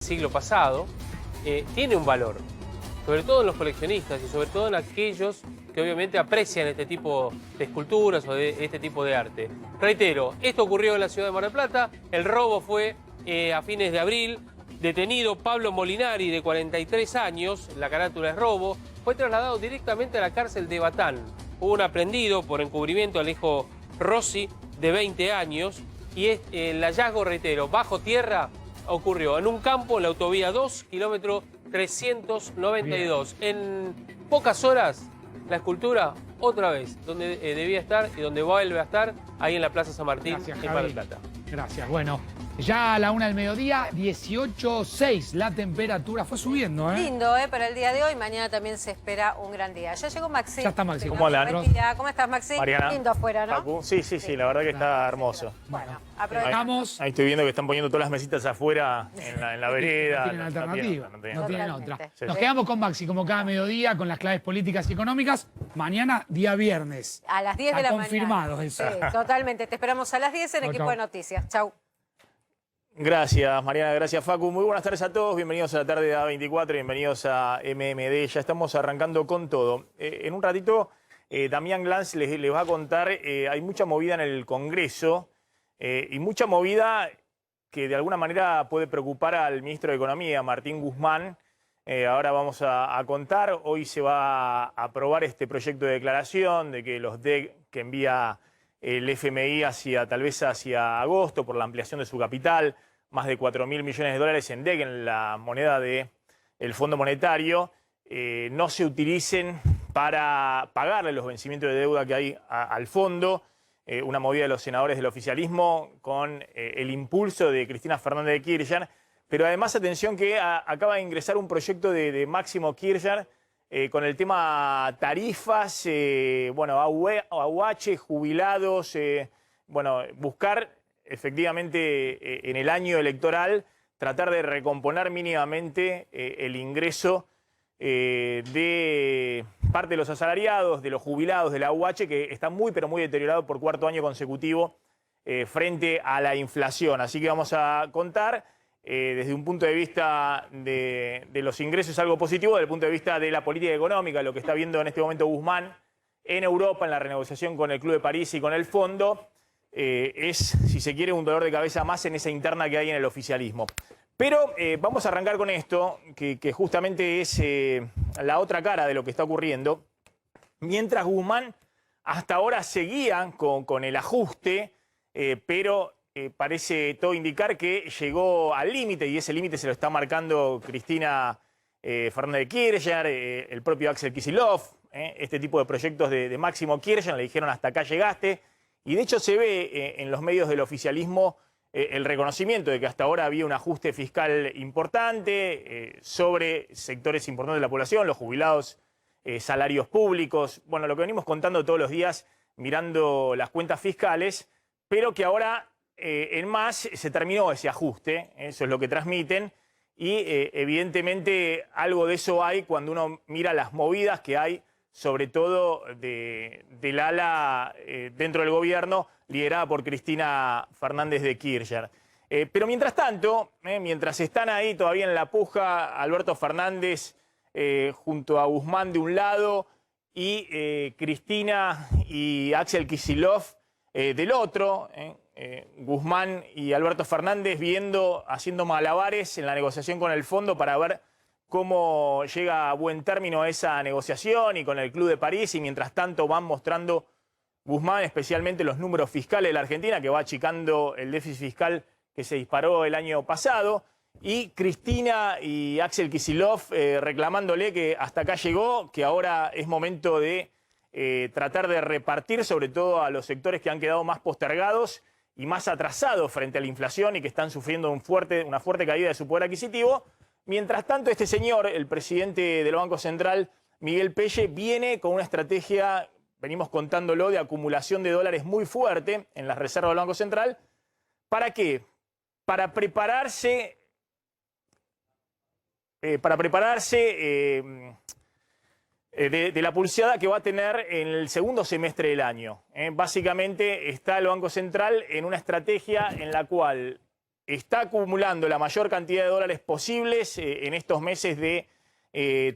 siglo pasado, tiene un valor, sobre todo en los coleccionistas y sobre todo en aquellos que obviamente aprecian este tipo de esculturas o de este tipo de arte. Reitero, esto ocurrió en la ciudad de Mar del Plata, el robo fue a fines de abril, detenido Pablo Molinari, de 43 años, la carátula es robo, fue trasladado directamente a la cárcel de Batán. Hubo un aprehendido por encubrimiento al hijo Rossi, de 20 años, y el hallazgo, reitero, bajo tierra, ocurrió en un campo en la autovía 2, kilómetro 392. Bien. En pocas horas, la escultura, otra vez, donde debía estar y donde vuelve a estar, ahí en la Plaza San Martín, en Mar del Plata. Gracias. Bueno, ya a la 1 del mediodía, 18.6 la temperatura. Fue subiendo, ¿eh? Lindo, para el día de hoy. Mañana también se espera un gran día. Ya llegó Maxi. Ya está Maxi. ¿Cómo andan? Buen día. ¿Cómo estás, Maxi? Mariana. Lindo afuera, ¿no? Facu. Sí, la verdad que está hermoso. Bueno, aprovechamos. Ahí estoy viendo que están poniendo todas las mesitas afuera en la vereda. No tienen alternativa, no tienen otra. Sí. Nos quedamos con Maxi, como cada mediodía, con las claves políticas y económicas. Mañana, día viernes. A las 10 de la mañana. Confirmado eso. Sí, totalmente. Te esperamos a las 10 en Equipo de Noticias. Chau. Gracias, Mariana. Gracias, Facu. Muy buenas tardes a todos. Bienvenidos a la tarde de A24. Bienvenidos a MMD. Ya estamos arrancando con todo. En un ratito, Damián Glanz les va a contar. Hay mucha movida en el Congreso y mucha movida que de alguna manera puede preocupar al ministro de Economía, Martín Guzmán. Ahora vamos a contar. Hoy se va a aprobar este proyecto de declaración de que los DEC que envía el FMI tal vez hacia agosto por la ampliación de su capital, más de 4.000 millones de dólares en DEC, en la moneda del Fondo Monetario, no se utilicen para pagarle los vencimientos de deuda que hay al fondo. Una movida de los senadores del oficialismo con el impulso de Cristina Fernández de Kirchner. Pero además, atención que acaba de ingresar un proyecto de Máximo Kirchner con el tema tarifas, AUH, jubilados, buscar efectivamente en el año electoral tratar de recomponer mínimamente el ingreso de parte de los asalariados, de los jubilados de la AUH, que está muy pero muy deteriorado por cuarto año consecutivo frente a la inflación. Así que vamos a contar desde un punto de vista de los ingresos algo positivo, desde el punto de vista de la política económica, lo que está viendo en este momento Guzmán en Europa, en la renegociación con el Club de París y con el Fondo, es, si se quiere, un dolor de cabeza más en esa interna que hay en el oficialismo. Pero vamos a arrancar con esto, que justamente es la otra cara de lo que está ocurriendo. Mientras Guzmán hasta ahora seguía con el ajuste, pero parece todo indicar que llegó al límite, y ese límite se lo está marcando Cristina Fernández de Kirchner, el propio Axel Kicillof, este tipo de proyectos de Máximo Kirchner, le dijeron hasta acá llegaste, y de hecho se ve en los medios del oficialismo el reconocimiento de que hasta ahora había un ajuste fiscal importante sobre sectores importantes de la población, los jubilados, salarios públicos, bueno, lo que venimos contando todos los días mirando las cuentas fiscales, pero que ahora en más se terminó ese ajuste, eso es lo que transmiten, y evidentemente algo de eso hay cuando uno mira las movidas que hay, sobre todo del ala dentro del gobierno, liderada por Cristina Fernández de Kirchner. Pero mientras tanto, mientras están ahí todavía en la puja, Alberto Fernández junto a Guzmán de un lado y Cristina y Axel Kicillof del otro, Guzmán y Alberto Fernández haciendo malabares en la negociación con el fondo para ver cómo llega a buen término esa negociación y con el Club de París, y mientras tanto van mostrando Guzmán especialmente los números fiscales de la Argentina, que va achicando el déficit fiscal que se disparó el año pasado, y Cristina y Axel Kicillof reclamándole que hasta acá llegó, que ahora es momento de tratar de repartir sobre todo a los sectores que han quedado más postergados y más atrasados frente a la inflación y que están sufriendo una fuerte caída de su poder adquisitivo. Mientras tanto, este señor, el presidente del Banco Central, Miguel Pelle, viene con una estrategia, venimos contándolo, de acumulación de dólares muy fuerte en las reservas del Banco Central. ¿Para qué? Para prepararse de la pulseada que va a tener en el segundo semestre del año. Básicamente está el Banco Central en una estrategia en la cual está acumulando la mayor cantidad de dólares posibles en estos meses de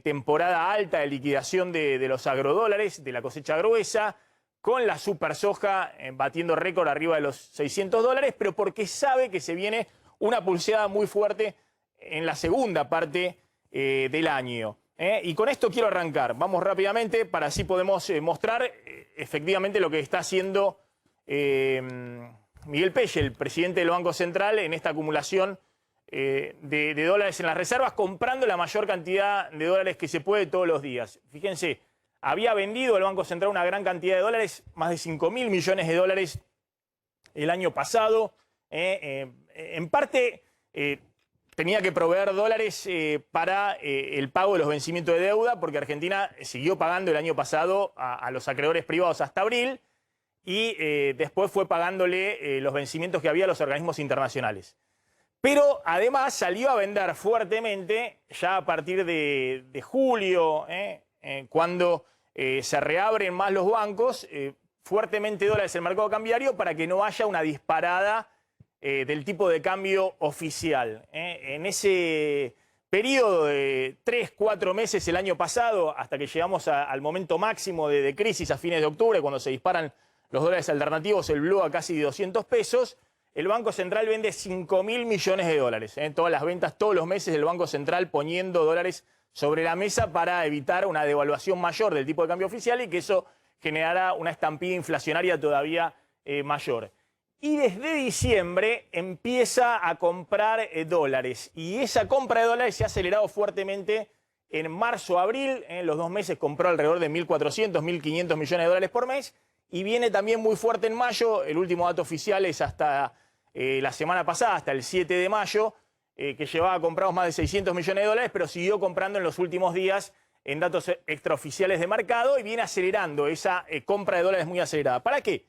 temporada alta de liquidación de los agrodólares, de la cosecha gruesa, con la super soja batiendo récord arriba de los 600 dólares, pero porque sabe que se viene una pulseada muy fuerte en la segunda parte del año. Y con esto quiero arrancar. Vamos rápidamente para así podemos mostrar efectivamente lo que está haciendo Miguel Pelle, el presidente del Banco Central, en esta acumulación de dólares en las reservas, comprando la mayor cantidad de dólares que se puede todos los días. Fíjense, había vendido el Banco Central una gran cantidad de dólares, más de 5.000 millones de dólares el año pasado. En parte tenía que proveer dólares para el pago de los vencimientos de deuda, porque Argentina siguió pagando el año pasado a los acreedores privados hasta abril, y después fue pagándole los vencimientos que había a los organismos internacionales. Pero además salió a vender fuertemente ya a partir de julio, cuando se reabren más los bancos, fuertemente dólares en el mercado cambiario para que no haya una disparada del tipo de cambio oficial. En ese periodo de 3-4 meses el año pasado, hasta que llegamos al momento máximo de crisis a fines de octubre, cuando se disparan los dólares alternativos, el blue a casi 200 pesos, el Banco Central vende 5.000 millones de dólares. Todas las ventas, todos los meses, el Banco Central poniendo dólares sobre la mesa para evitar una devaluación mayor del tipo de cambio oficial y que eso generara una estampida inflacionaria todavía mayor. Y desde diciembre empieza a comprar dólares. Y esa compra de dólares se ha acelerado fuertemente en marzo-abril. En los 2 meses compró alrededor de 1.400, 1.500 millones de dólares por mes. Y viene también muy fuerte en mayo. El último dato oficial es hasta la semana pasada, hasta el 7 de mayo, que llevaba comprados más de 600 millones de dólares, pero siguió comprando en los últimos días en datos extraoficiales de mercado y viene acelerando esa compra de dólares muy acelerada. ¿Para qué?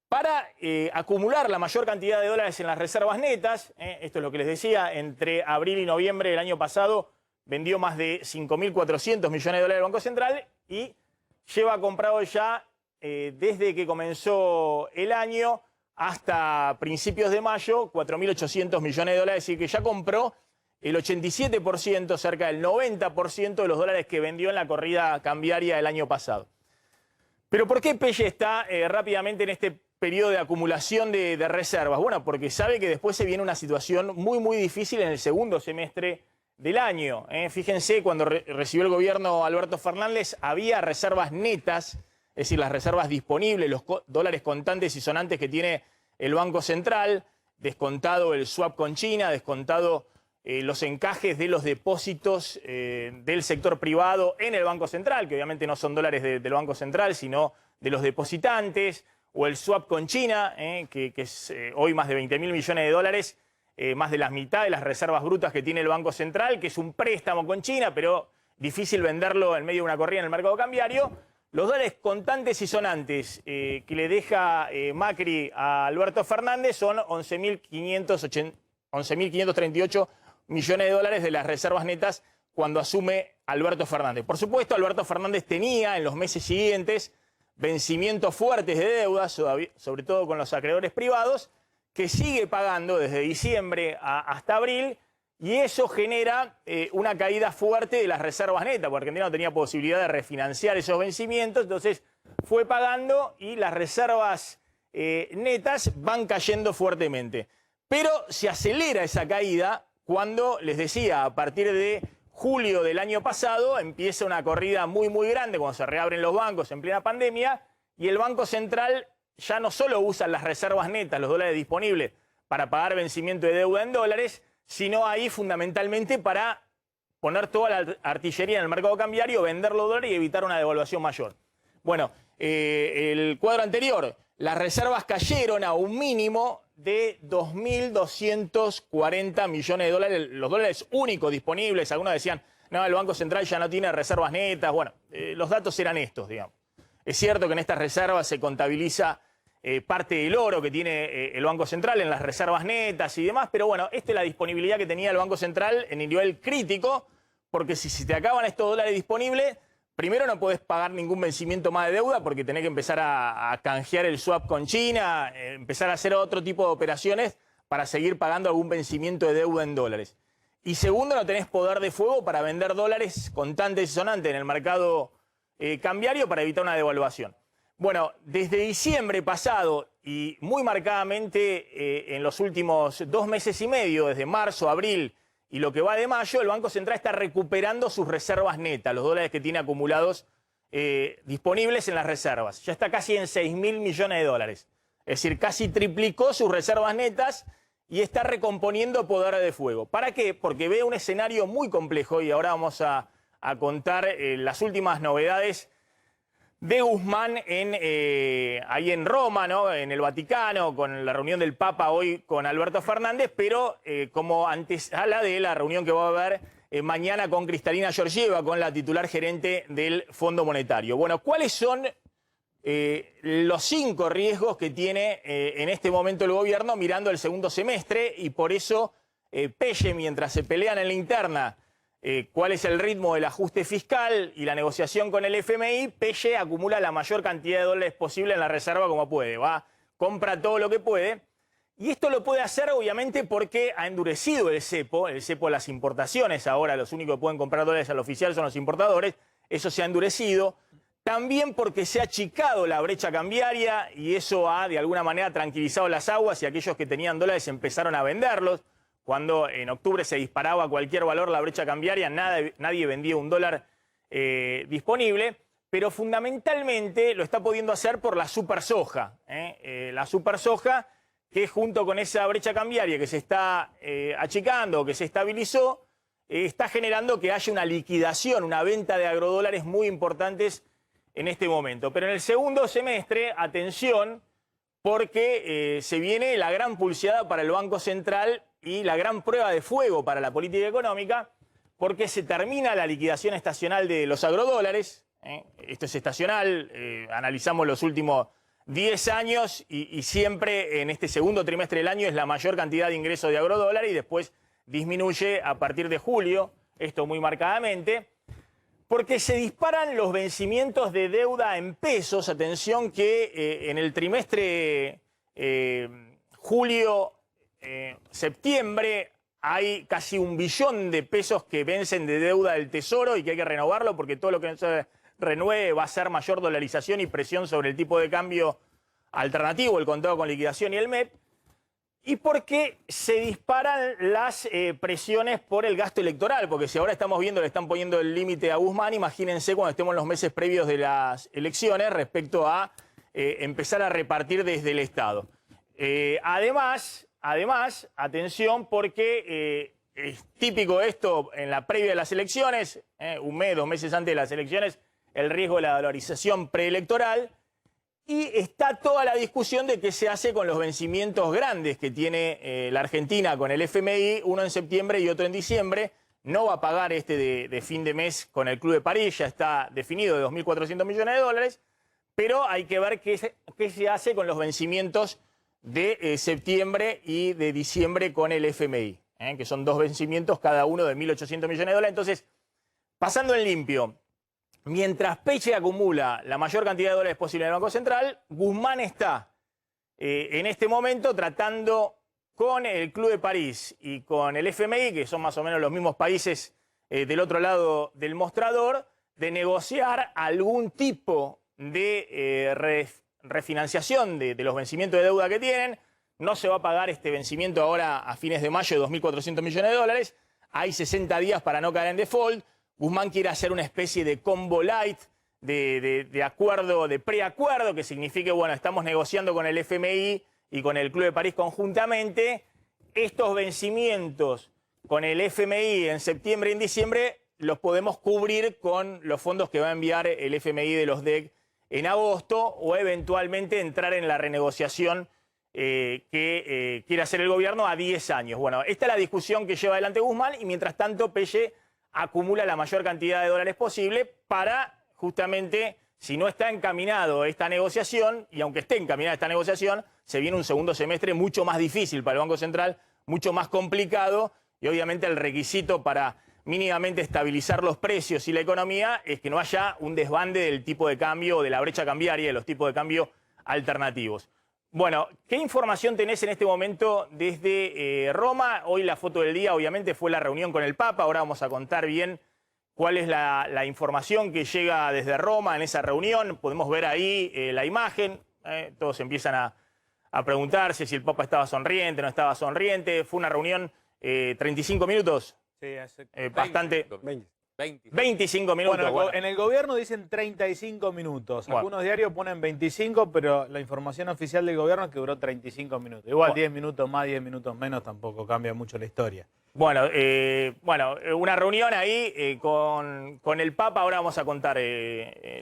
Para acumular la mayor cantidad de dólares en las reservas netas. Esto es lo que les decía, entre abril y noviembre del año pasado vendió más de 5.400 millones de dólares del Banco Central y lleva comprado ya desde que comenzó el año hasta principios de mayo 4.800 millones de dólares, y que ya compró el 87%, cerca del 90% de los dólares que vendió en la corrida cambiaria del año pasado. Pero ¿por qué Pelle está rápidamente en este periodo de acumulación de reservas? Bueno, porque sabe que después se viene una situación muy difícil en el segundo semestre del año. Fíjense, cuando recibió el gobierno Alberto Fernández, había reservas netas, es decir, las reservas disponibles, los dólares contantes y sonantes que tiene el Banco Central, descontado el swap con China, descontado los encajes de los depósitos del sector privado en el Banco Central, que obviamente no son dólares del Banco Central, sino de los depositantes, o el swap con China, que es hoy más de 20.000 millones de dólares, más de la mitad de las reservas brutas que tiene el Banco Central, que es un préstamo con China, pero difícil venderlo en medio de una corrida en el mercado cambiario. Los dólares contantes y sonantes que le deja Macri a Alberto Fernández son 11.538 millones de dólares de las reservas netas cuando asume Alberto Fernández. Por supuesto, Alberto Fernández tenía en los meses siguientes vencimientos fuertes de deudas, sobre todo con los acreedores privados, que sigue pagando desde diciembre hasta abril, y eso genera una caída fuerte de las reservas netas, porque Argentina no tenía posibilidad de refinanciar esos vencimientos, entonces fue pagando y las reservas netas van cayendo fuertemente. Pero se acelera esa caída cuando, les decía, a partir de julio del año pasado empieza una corrida muy grande, cuando se reabren los bancos en plena pandemia, y el Banco Central ya no solo usa las reservas netas, los dólares disponibles, para pagar vencimiento de deuda en dólares, sino ahí fundamentalmente para poner toda la artillería en el mercado cambiario, vender los dólares y evitar una devaluación mayor. Bueno, el cuadro anterior, las reservas cayeron a un mínimo de 2.240 millones de dólares, los dólares únicos disponibles. Algunos decían, no, el Banco Central ya no tiene reservas netas. Bueno, los datos eran estos, digamos. Es cierto que en estas reservas se contabiliza parte del oro que tiene el Banco Central en las reservas netas y demás, pero bueno, esta es la disponibilidad que tenía el Banco Central en el nivel crítico, porque si se te acaban estos dólares disponibles, primero no podés pagar ningún vencimiento más de deuda, porque tenés que empezar a canjear el swap con China, empezar a hacer otro tipo de operaciones para seguir pagando algún vencimiento de deuda en dólares. Y segundo, no tenés poder de fuego para vender dólares contantes y sonantes en el mercado cambiario para evitar una devaluación. Bueno, desde diciembre pasado y muy marcadamente en los últimos 2 meses y medio, desde marzo, abril y lo que va de mayo, el Banco Central está recuperando sus reservas netas, los dólares que tiene acumulados disponibles en las reservas. Ya está casi en 6.000 millones de dólares. Es decir, casi triplicó sus reservas netas y está recomponiendo poder de fuego. ¿Para qué? Porque ve un escenario muy complejo y ahora vamos a contar las últimas novedades de Guzmán ahí en Roma, ¿no? En el Vaticano, con la reunión del Papa hoy con Alberto Fernández, pero como antesala de la reunión que va a haber mañana con Kristalina Georgieva, con la titular gerente del Fondo Monetario. Bueno, ¿cuáles son los 5 riesgos que tiene en este momento el gobierno mirando el segundo semestre? Y por eso Pelle, mientras se pelean en la interna cuál es el ritmo del ajuste fiscal y la negociación con el FMI, Pelle acumula la mayor cantidad de dólares posible en la reserva como puede. Compra todo lo que puede. Y esto lo puede hacer obviamente porque ha endurecido el cepo las importaciones. Ahora los únicos que pueden comprar dólares al oficial son los importadores. Eso se ha endurecido. También porque se ha achicado la brecha cambiaria y eso ha de alguna manera tranquilizado las aguas y aquellos que tenían dólares empezaron a venderlos. Cuando en octubre se disparaba a cualquier valor la brecha cambiaria, nadie vendía un dólar disponible, pero fundamentalmente lo está pudiendo hacer por la super soja. La super soja que junto con esa brecha cambiaria que se está achicando, que se estabilizó, está generando que haya una liquidación, una venta de agrodólares muy importantes en este momento. Pero en el segundo semestre, atención, porque se viene la gran pulseada para el Banco Central y la gran prueba de fuego para la política económica, porque se termina la liquidación estacional de los agrodólares. Esto es estacional, analizamos los últimos 10 años y siempre en este segundo trimestre del año es la mayor cantidad de ingresos de agrodólares y después disminuye a partir de julio, esto muy marcadamente, porque se disparan los vencimientos de deuda en pesos. Atención que en el trimestre julio-septiembre hay casi 1 billón de pesos que vencen de deuda del Tesoro y que hay que renovarlo porque todo lo que no se renueve va a ser mayor dolarización y presión sobre el tipo de cambio alternativo, el contado con liquidación y el MEP. Y porque se disparan las presiones por el gasto electoral, porque si ahora estamos viendo, le están poniendo el límite a Guzmán, imagínense cuando estemos en los meses previos de las elecciones respecto a empezar a repartir desde el Estado. Además, atención, porque es típico esto en la previa de las elecciones, 1 mes, 2 meses antes de las elecciones, el riesgo de la dolarización preelectoral. Y está toda la discusión de qué se hace con los vencimientos grandes que tiene la Argentina con el FMI, uno en septiembre y otro en diciembre. No va a pagar este de fin de mes con el Club de París, ya está definido de 2.400 millones de dólares, pero hay que ver qué se hace con los vencimientos de septiembre y de diciembre con el FMI, que son 2 vencimientos cada uno de 1.800 millones de dólares. Entonces, pasando en limpio, mientras Pelle acumula la mayor cantidad de dólares posible en el Banco Central, Guzmán está en este momento tratando con el Club de París y con el FMI, que son más o menos los mismos países del otro lado del mostrador, de negociar algún tipo de refinanciación de los vencimientos de deuda que tienen. No se va a pagar este vencimiento ahora a fines de mayo de 2.400 millones de dólares. Hay 60 días para no caer en default. Guzmán quiere hacer una especie de combo light, de acuerdo, de preacuerdo, que signifique, bueno, estamos negociando con el FMI y con el Club de París conjuntamente. Estos vencimientos con el FMI en septiembre y en diciembre los podemos cubrir con los fondos que va a enviar el FMI de los DEC en agosto o eventualmente entrar en la renegociación que quiere hacer el gobierno a 10 años. Bueno, esta es la discusión que lleva adelante Guzmán y mientras tanto Pelle acumula la mayor cantidad de dólares posible para justamente, si no está encaminado esta negociación, y aunque esté encaminada esta negociación, se viene un segundo semestre mucho más difícil para el Banco Central, mucho más complicado, y obviamente el requisito para mínimamente estabilizar los precios y la economía es que no haya un desbande del tipo de cambio o de la brecha cambiaria de los tipos de cambio alternativos. Bueno, ¿qué información tenés en este momento desde Roma? Hoy la foto del día, obviamente, fue la reunión con el Papa. Ahora vamos a contar bien cuál es la información que llega desde Roma en esa reunión. Podemos ver ahí la imagen. Todos empiezan a preguntarse si el Papa estaba sonriente, no estaba sonriente. Fue una reunión 35 minutos. Sí, hace Bastante. 25 minutos. Bueno, bueno. en el gobierno dicen 35 minutos. Bueno. Algunos diarios ponen 25, pero la información oficial del gobierno es que duró 35 minutos. Igual 10 minutos más, 10 minutos menos, tampoco cambia mucho la historia. Bueno, una reunión ahí con el Papa. Ahora vamos a contar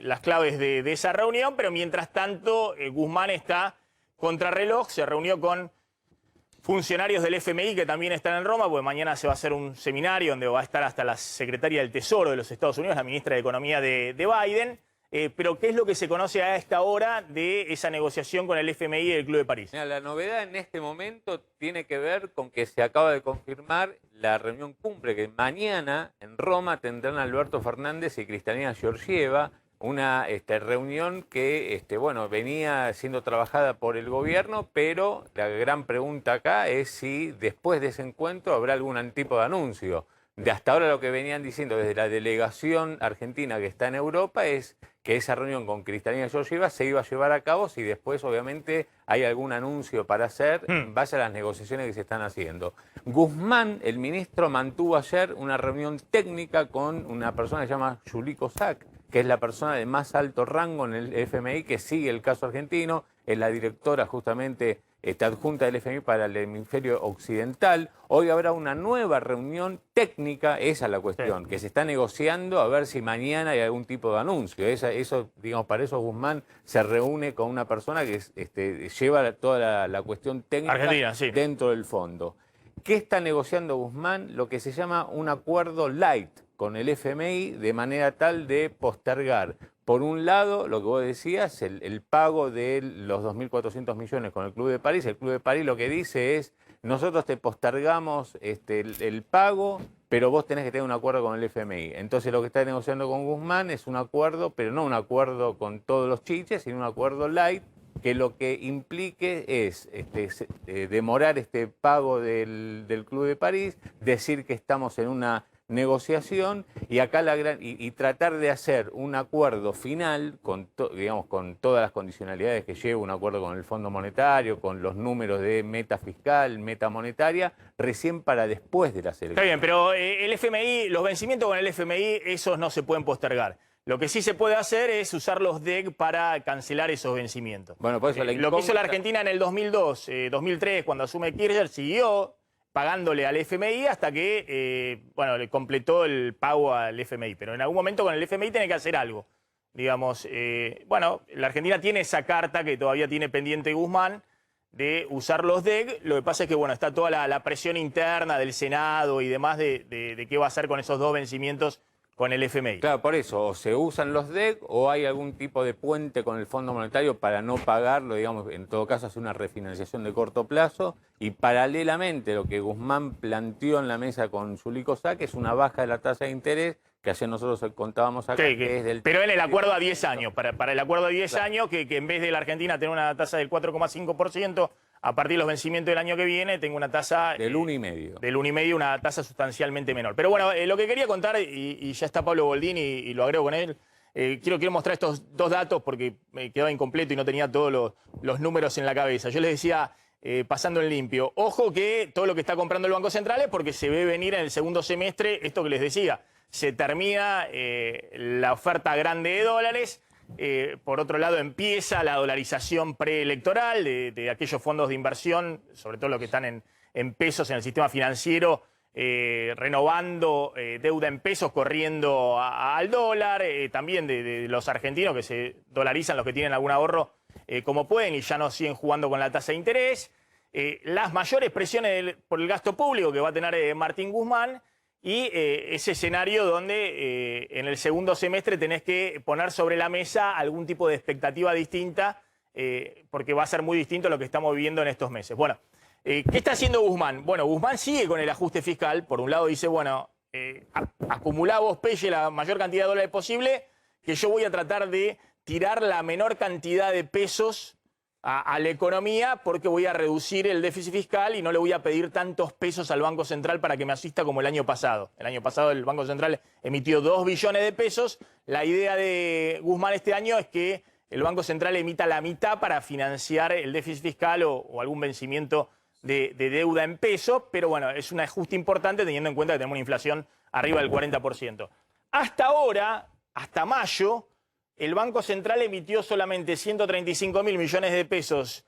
las claves de esa reunión, pero mientras tanto Guzmán está contrarreloj, se reunió con funcionarios del FMI que también están en Roma, porque mañana se va a hacer un seminario donde va a estar hasta la secretaria del Tesoro de los Estados Unidos, la ministra de Economía de Biden. Pero ¿qué es lo que se conoce a esta hora de esa negociación con el FMI y el Club de París? Mira, la novedad en este momento tiene que ver con que se acaba de confirmar la reunión cumbre que mañana en Roma tendrán Alberto Fernández y Kristalina Georgieva, una reunión que bueno, venía siendo trabajada por el gobierno, pero la gran pregunta acá es si después de ese encuentro habrá algún tipo de anuncio. De hasta ahora lo que venían diciendo desde la delegación argentina que está en Europa es que esa reunión con Kristalina Georgieva se iba a llevar a cabo si después obviamente hay algún anuncio para hacer en base a las negociaciones que se están haciendo. Guzmán, el ministro, mantuvo ayer una reunión técnica con una persona que se llama Yuliko Sak, que es la persona de más alto rango en el FMI que sigue el caso argentino, es la directora justamente adjunta del FMI para el hemisferio occidental. Hoy habrá una nueva reunión técnica, esa es la cuestión, que se está negociando a ver si mañana hay algún tipo de anuncio. Eso, digamos, para eso Guzmán se reúne con una persona que lleva toda la cuestión técnica Argentina, sí, dentro del fondo. ¿Qué está negociando Guzmán? Lo que se llama un acuerdo light con el FMI de manera tal de postergar, por un lado, lo que vos decías, el pago de los 2.400 millones con el Club de París. El Club de París lo que dice es, nosotros te postergamos el pago, pero vos tenés que tener un acuerdo con el FMI. Entonces lo que está negociando con Guzmán es un acuerdo, pero no un acuerdo con todos los chiches, sino un acuerdo light, que lo que implique es demorar este pago del Club de París, decir que estamos en una negociación y acá y tratar de hacer un acuerdo final con todas las condicionalidades que lleva un acuerdo con el Fondo Monetario, con los números de meta fiscal, meta monetaria, recién para después de las elecciones. Está bien, pero el FMI, los vencimientos con el FMI, esos no se pueden postergar. Lo que sí se puede hacer es usar los DEC para cancelar esos vencimientos. Bueno, por eso lo que hizo la Argentina en el 2002, 2003, cuando asume Kirchner, siguió pagándole al FMI hasta que le completó el pago al FMI. Pero en algún momento con el FMI tiene que hacer algo. Digamos, la Argentina tiene esa carta que todavía tiene pendiente Guzmán de usar los DEC. Lo que pasa es que está toda la presión interna del Senado y demás de qué va a hacer con esos dos vencimientos con el FMI. Claro, por eso, o se usan los DEC o hay algún tipo de puente con el Fondo Monetario para no pagarlo, digamos, en todo caso hacer una refinanciación de corto plazo. Y paralelamente lo que Guzmán planteó en la mesa con Yuliko Sak es una baja de la tasa de interés, que ayer nosotros contábamos acá, que es del... Pero en el acuerdo a 10 años, para el acuerdo a 10 años, que en vez de la Argentina tener una tasa del 4,5%, a partir de los vencimientos del año que viene, tengo una tasa... Del 1,5. Del 1,5, una tasa sustancialmente menor. Pero bueno, lo que quería contar, y ya está Pablo Boldín y lo agrego con él, quiero mostrar estos dos datos porque me quedaba incompleto y no tenía todos los números en la cabeza. Yo les decía, pasando en limpio, ojo que todo lo que está comprando el Banco Central es porque se ve venir en el segundo semestre esto que les decía. Se termina la oferta grande de dólares. Por otro lado, empieza la dolarización preelectoral de aquellos fondos de inversión, sobre todo los que están en pesos en el sistema financiero, renovando deuda en pesos, corriendo al dólar, también de los argentinos que se dolarizan, los que tienen algún ahorro como pueden y ya no siguen jugando con la tasa de interés. Las mayores presiones por el gasto público que va a tener Martín Guzmán. Y ese escenario donde en el segundo semestre tenés que poner sobre la mesa algún tipo de expectativa distinta, porque va a ser muy distinto a lo que estamos viviendo en estos meses. Bueno, ¿qué está haciendo Guzmán? Bueno, Guzmán sigue con el ajuste fiscal. Por un lado dice, acumulá vos, Pelle, la mayor cantidad de dólares posible, que yo voy a tratar de tirar la menor cantidad de pesos a la economía porque voy a reducir el déficit fiscal y no le voy a pedir tantos pesos al Banco Central para que me asista como el año pasado. El año pasado el Banco Central emitió 2 billones de pesos. La idea de Guzmán este año es que el Banco Central emita la mitad para financiar el déficit fiscal o algún vencimiento de deuda en pesos, pero bueno, es un ajuste importante teniendo en cuenta que tenemos una inflación arriba del 40%. Hasta ahora, hasta mayo, el Banco Central emitió solamente 135.000 millones de pesos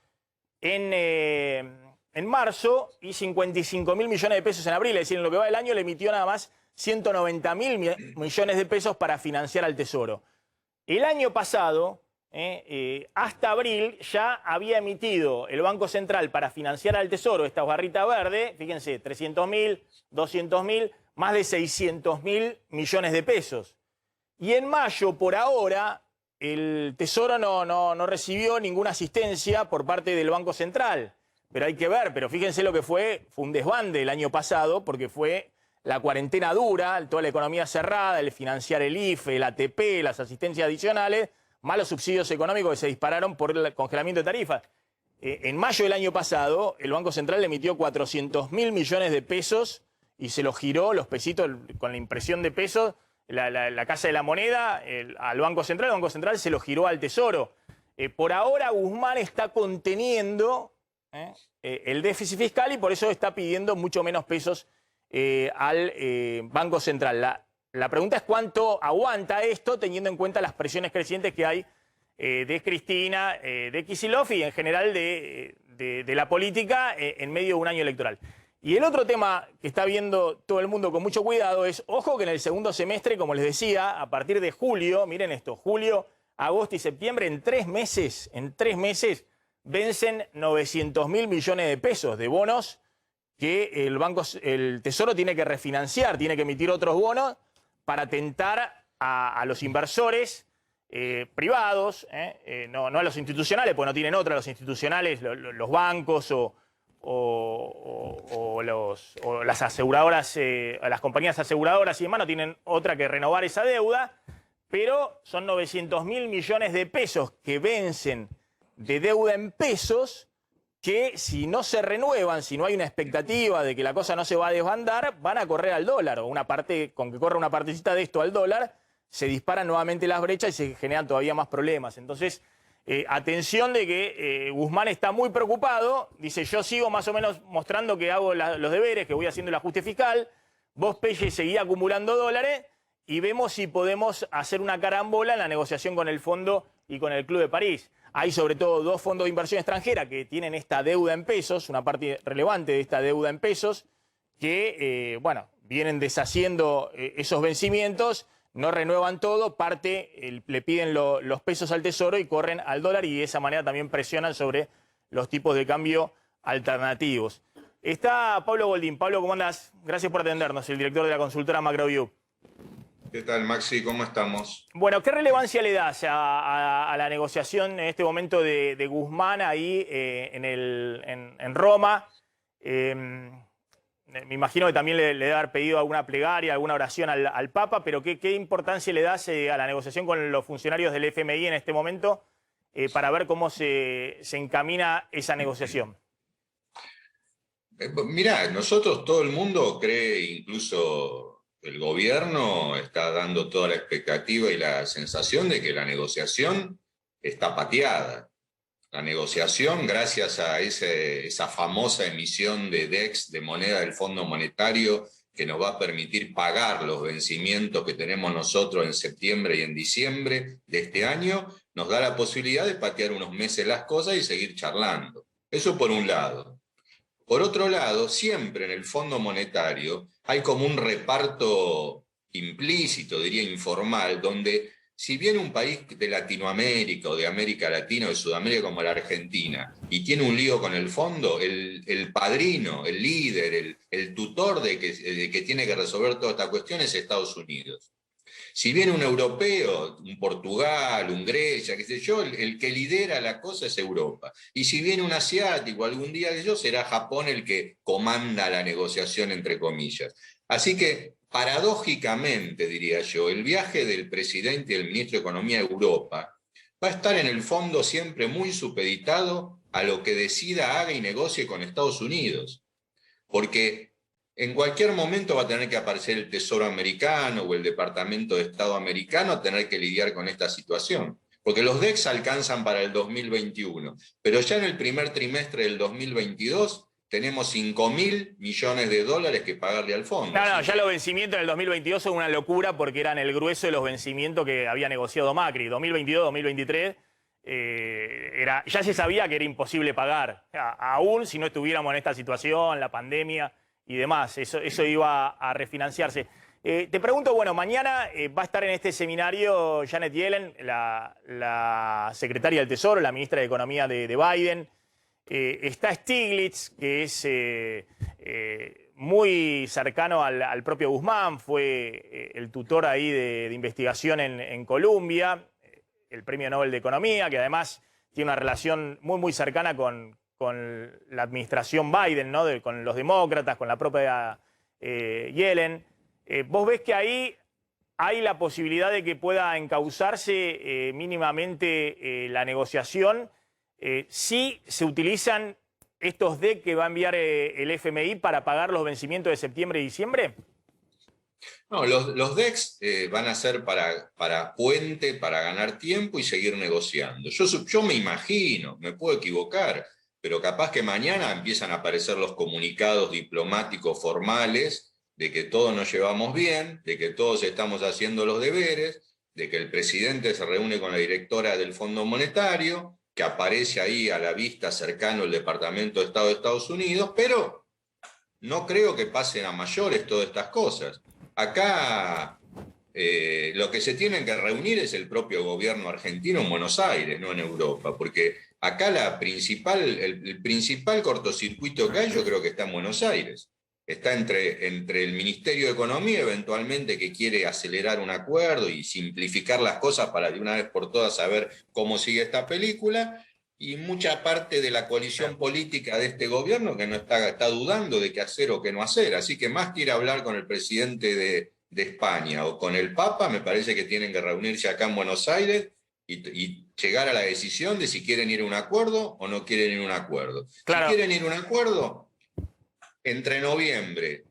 en marzo y 55.000 millones de pesos en abril. Es decir, en lo que va del año le emitió nada más 190.000 millones de pesos para financiar al Tesoro. El año pasado, hasta abril, ya había emitido el Banco Central para financiar al Tesoro esta barrita verde, fíjense, 300.000, 200.000, más de 600.000 millones de pesos. Y en mayo, por ahora, el Tesoro no recibió ninguna asistencia por parte del Banco Central. Pero hay que ver, pero fíjense lo que fue un desbande el año pasado, porque fue la cuarentena dura, toda la economía cerrada, el financiar el IFE, el ATP, las asistencias adicionales, más los subsidios económicos que se dispararon por el congelamiento de tarifas. En mayo del año pasado, el Banco Central le emitió 400.000 millones de pesos y se los giró, los pesitos, con la impresión de pesos, la Casa de la Moneda al Banco Central. El Banco Central se lo giró al Tesoro. Por ahora Guzmán está conteniendo el déficit fiscal y por eso está pidiendo mucho menos pesos al Banco Central. La pregunta es cuánto aguanta esto teniendo en cuenta las presiones crecientes que hay de Cristina, de Kicillof y en general de la política en medio de un año electoral. Y el otro tema que está viendo todo el mundo con mucho cuidado es, ojo que en el segundo semestre, como les decía, a partir de julio, miren esto, julio, agosto y septiembre, en 3 meses, vencen 900.000 millones de pesos de bonos que el Tesoro tiene que refinanciar, tiene que emitir otros bonos para tentar a los inversores privados, no a los institucionales, porque no tienen otra, los institucionales, los bancos o las aseguradoras, las compañías aseguradoras y demás no tienen otra que renovar esa deuda, pero son 900.000 millones de pesos que vencen de deuda en pesos que si no se renuevan, si no hay una expectativa de que la cosa no se va a desbandar, van a correr al dólar, o una parte, con que corra una partecita de esto al dólar, se disparan nuevamente las brechas y se generan todavía más problemas. Entonces, atención de que Guzmán está muy preocupado, dice yo sigo más o menos mostrando que hago los deberes, que voy haciendo el ajuste fiscal, vos Pelle seguí acumulando dólares y vemos si podemos hacer una carambola en la negociación con el fondo y con el Club de París. Hay sobre todo 2 fondos de inversión extranjera que tienen esta deuda en pesos, una parte relevante de esta deuda en pesos, que bueno, vienen deshaciendo esos vencimientos, no renuevan todo, parte le piden los pesos al Tesoro y corren al dólar y de esa manera también presionan sobre los tipos de cambio alternativos. Está Pablo Goldín. Pablo, ¿cómo andás? Gracias por atendernos, el director de la consultora Macroview. ¿Qué tal, Maxi? ¿Cómo estamos? Bueno, ¿qué relevancia le das a la negociación en este momento de Guzmán ahí en Roma? Me imagino que también le debe haber pedido alguna plegaria, alguna oración al Papa, pero ¿qué importancia le das a la negociación con los funcionarios del FMI en este momento para ver cómo se encamina esa negociación? Mirá, nosotros, todo el mundo cree, incluso el gobierno está dando toda la expectativa y la sensación de que la negociación está pateada. La negociación, gracias a esa famosa emisión de DEX, de moneda del Fondo Monetario, que nos va a permitir pagar los vencimientos que tenemos nosotros en septiembre y en diciembre de este año, nos da la posibilidad de patear unos meses las cosas y seguir charlando. Eso por un lado. Por otro lado, siempre en el Fondo Monetario hay como un reparto implícito, diría informal, donde si viene un país de Latinoamérica o de América Latina o de Sudamérica como la Argentina y tiene un lío con el fondo, el padrino, el líder, el tutor de que tiene que resolver toda esta cuestión es Estados Unidos. Si viene un europeo, un Portugal, un Grecia, qué sé yo, el que lidera la cosa es Europa. Y si viene un asiático algún día, será Japón el que comanda la negociación, entre comillas. Así que, paradójicamente, diría yo, el viaje del presidente y del ministro de Economía a Europa va a estar en el fondo siempre muy supeditado a lo que decida, haga y negocie con Estados Unidos. Porque en cualquier momento va a tener que aparecer el Tesoro americano o el Departamento de Estado americano a tener que lidiar con esta situación. Porque los DEX alcanzan para el 2021, pero ya en el primer trimestre del 2022 tenemos 5.000 millones de dólares que pagarle al fondo. No, ya los vencimientos en el 2022 son una locura porque eran el grueso de los vencimientos que había negociado Macri. 2022, 2023, ya se sabía que era imposible pagar, aún si no estuviéramos en esta situación, la pandemia y demás. Eso iba a refinanciarse. Te pregunto, bueno, mañana va a estar en este seminario Janet Yellen, la secretaria del Tesoro, la ministra de Economía de Biden. Está Stiglitz, que es muy cercano al propio Guzmán, fue el tutor ahí de investigación en Columbia, el premio Nobel de Economía, que además tiene una relación muy cercana con la administración Biden, ¿no? Con los demócratas, con la propia Yellen. ¿Vos ves que ahí hay la posibilidad de que pueda encauzarse mínimamente la negociación si se utilizan estos DEC que va a enviar el FMI para pagar los vencimientos de septiembre y diciembre? No, los DEX van a ser para puente, para ganar tiempo y seguir negociando. Yo me imagino, me puedo equivocar, pero capaz que mañana empiezan a aparecer los comunicados diplomáticos formales de que todos nos llevamos bien, de que todos estamos haciendo los deberes, de que el presidente se reúne con la directora del Fondo Monetario, que aparece ahí a la vista cercano el Departamento de Estado de Estados Unidos, pero no creo que pasen a mayores todas estas cosas. Acá lo que se tienen que reunir es el propio gobierno argentino en Buenos Aires, no en Europa, porque acá el principal cortocircuito que hay yo creo que está en Buenos Aires. Está entre el Ministerio de Economía, eventualmente, que quiere acelerar un acuerdo y simplificar las cosas para de una vez por todas saber cómo sigue esta película, y mucha parte de la coalición política de este gobierno que no está dudando de qué hacer o qué no hacer. Así que más que ir a hablar con el presidente de España o con el Papa, me parece que tienen que reunirse acá en Buenos Aires y llegar a la decisión de si quieren ir a un acuerdo o no quieren ir a un acuerdo. Claro. Si quieren ir a un acuerdo, entre noviembre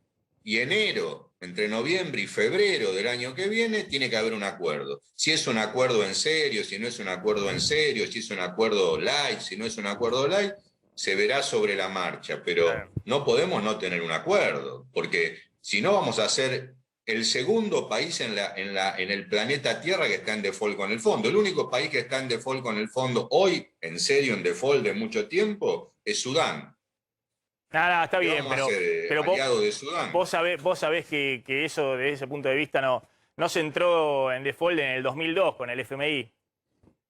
y enero, entre noviembre y febrero del año que viene, tiene que haber un acuerdo. Si es un acuerdo en serio, si no es un acuerdo en serio, si es un acuerdo light, si no es un acuerdo light, se verá sobre la marcha, pero no podemos no tener un acuerdo, porque si no vamos a ser el segundo país en el planeta Tierra que está en default con el fondo. El único país que está en default con el fondo hoy, en serio, en default de mucho tiempo, es Sudán. Nada, está bien, pero vos sabés que eso, desde ese punto de vista, no se entró en default en el 2002 con el FMI.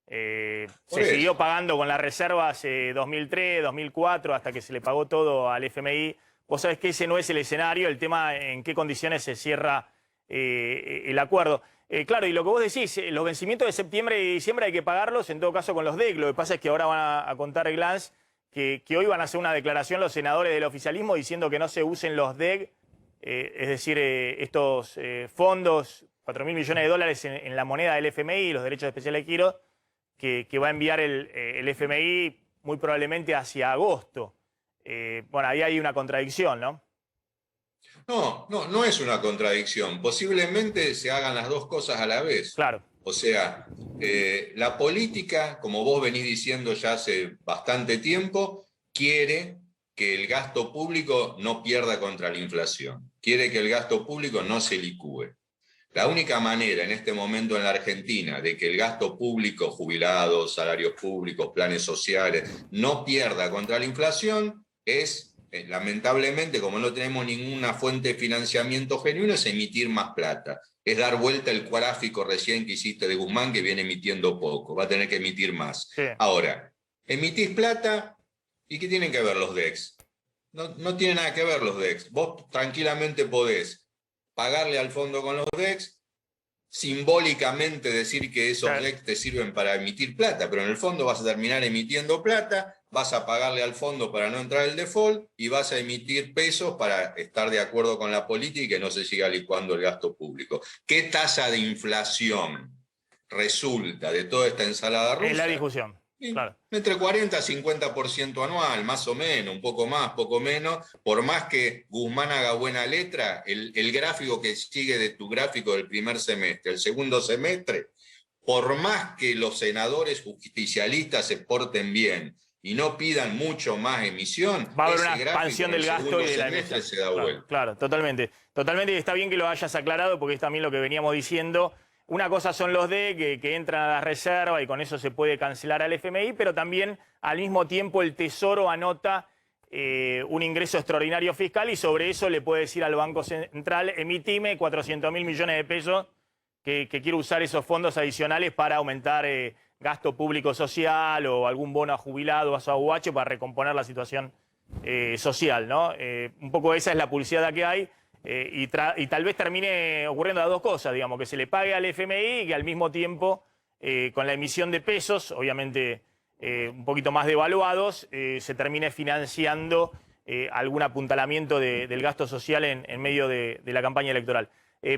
Se siguió pagando con las reservas 2003, 2004, hasta que se le pagó todo al FMI. Vos sabés que ese no es el escenario, el tema en qué condiciones se cierra el acuerdo. Claro, y lo que vos decís, los vencimientos de septiembre y diciembre hay que pagarlos, en todo caso con los DEC. Lo que pasa es que ahora van a contar el Glance que hoy van a hacer una declaración los senadores del oficialismo diciendo que no se usen los DEC, es decir, estos fondos, 4.000 millones de dólares en la moneda del FMI, los derechos especiales de giro, que va a enviar el FMI muy probablemente hacia agosto. Bueno, ahí hay una contradicción, ¿no? No es una contradicción. Posiblemente se hagan las dos cosas a la vez. Claro. O sea, la política, como vos venís diciendo ya hace bastante tiempo, quiere que el gasto público no pierda contra la inflación. Quiere que el gasto público no se licúe. La única manera en este momento en la Argentina de que el gasto público, jubilados, salarios públicos, planes sociales, no pierda contra la inflación es, lamentablemente, como no tenemos ninguna fuente de financiamiento genuino, es emitir más plata. Es dar vuelta el gráfico recién que hiciste de Guzmán, que viene emitiendo poco. Va a tener que emitir más. Sí. Ahora, emitís plata, ¿y qué tienen que ver los DEX? No tiene nada que ver los DEX. Vos tranquilamente podés pagarle al fondo con los DEX, simbólicamente decir que esos DEX te sirven para emitir plata, pero en el fondo vas a terminar emitiendo plata, vas a pagarle al fondo para no entrar el default y vas a emitir pesos para estar de acuerdo con la política y que no se siga licuando el gasto público. ¿Qué tasa de inflación resulta de toda esta ensalada rusa? Es la discusión, Y claro. entre 40 y 50% anual, más o menos, un poco más, poco menos. Por más que Guzmán haga buena letra, el gráfico que sigue de tu gráfico del primer semestre, el segundo semestre, por más que los senadores justicialistas se porten bien y no pidan mucho más emisión, Va a haber ese una gráfico expansión en el del gasto segundo y de la semestre emisión. se da vuelta. Claro, totalmente. Totalmente, y está bien que lo hayas aclarado porque es también lo que veníamos diciendo. Una cosa son los D que entran a la reserva y con eso se puede cancelar al FMI, pero también al mismo tiempo el Tesoro anota un ingreso extraordinario fiscal y sobre eso le puede decir al Banco Central, emitime 400.000 millones de pesos que quiero usar esos fondos adicionales para aumentar gasto público social o algún bono a jubilado, a su AUH para recomponer la situación social, ¿no? Un poco esa es la publicidad que hay. Y tal vez termine ocurriendo las dos cosas, digamos, que se le pague al FMI y que al mismo tiempo, con la emisión de pesos, obviamente un poquito más devaluados, se termine financiando algún apuntalamiento del gasto social en medio de la campaña electoral.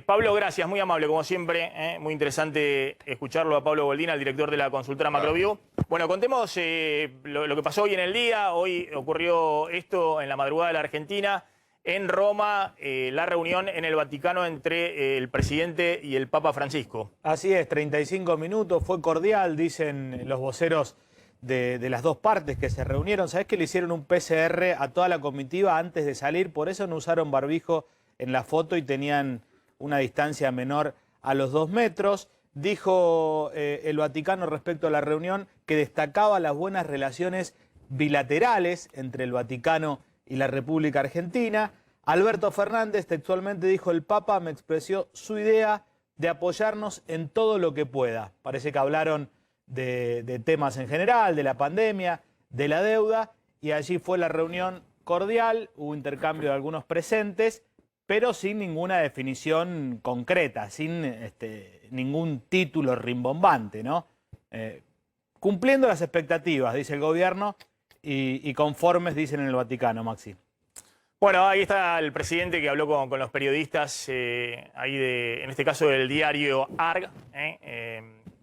Pablo, gracias, muy amable, como siempre, muy interesante escucharlo a Pablo Goldín, al director de la consultora Macroview. Bueno, contemos lo que pasó hoy en el día. Hoy ocurrió esto en la madrugada de la Argentina. En Roma, la reunión en el Vaticano entre el presidente y el Papa Francisco. Así es, 35 minutos, fue cordial, dicen los voceros de las dos partes que se reunieron. ¿Sabés que le hicieron un PCR a toda la comitiva antes de salir? Por eso no usaron barbijo en la foto y tenían una distancia menor a los 2 metros. Dijo el Vaticano respecto a la reunión que destacaba las buenas relaciones bilaterales entre el Vaticano y la República Argentina. Alberto Fernández textualmente dijo: el Papa me expresó su idea de apoyarnos en todo lo que pueda. Parece que hablaron de temas en general, de la pandemia, de la deuda, y allí fue la reunión cordial, hubo intercambio de algunos presentes, pero sin ninguna definición concreta, sin ningún título rimbombante, ¿no? Cumpliendo las expectativas, dice el gobierno, y conformes, dicen en el Vaticano, Maxi. Bueno, ahí está el presidente que habló con los periodistas, ahí en este caso del diario ARG.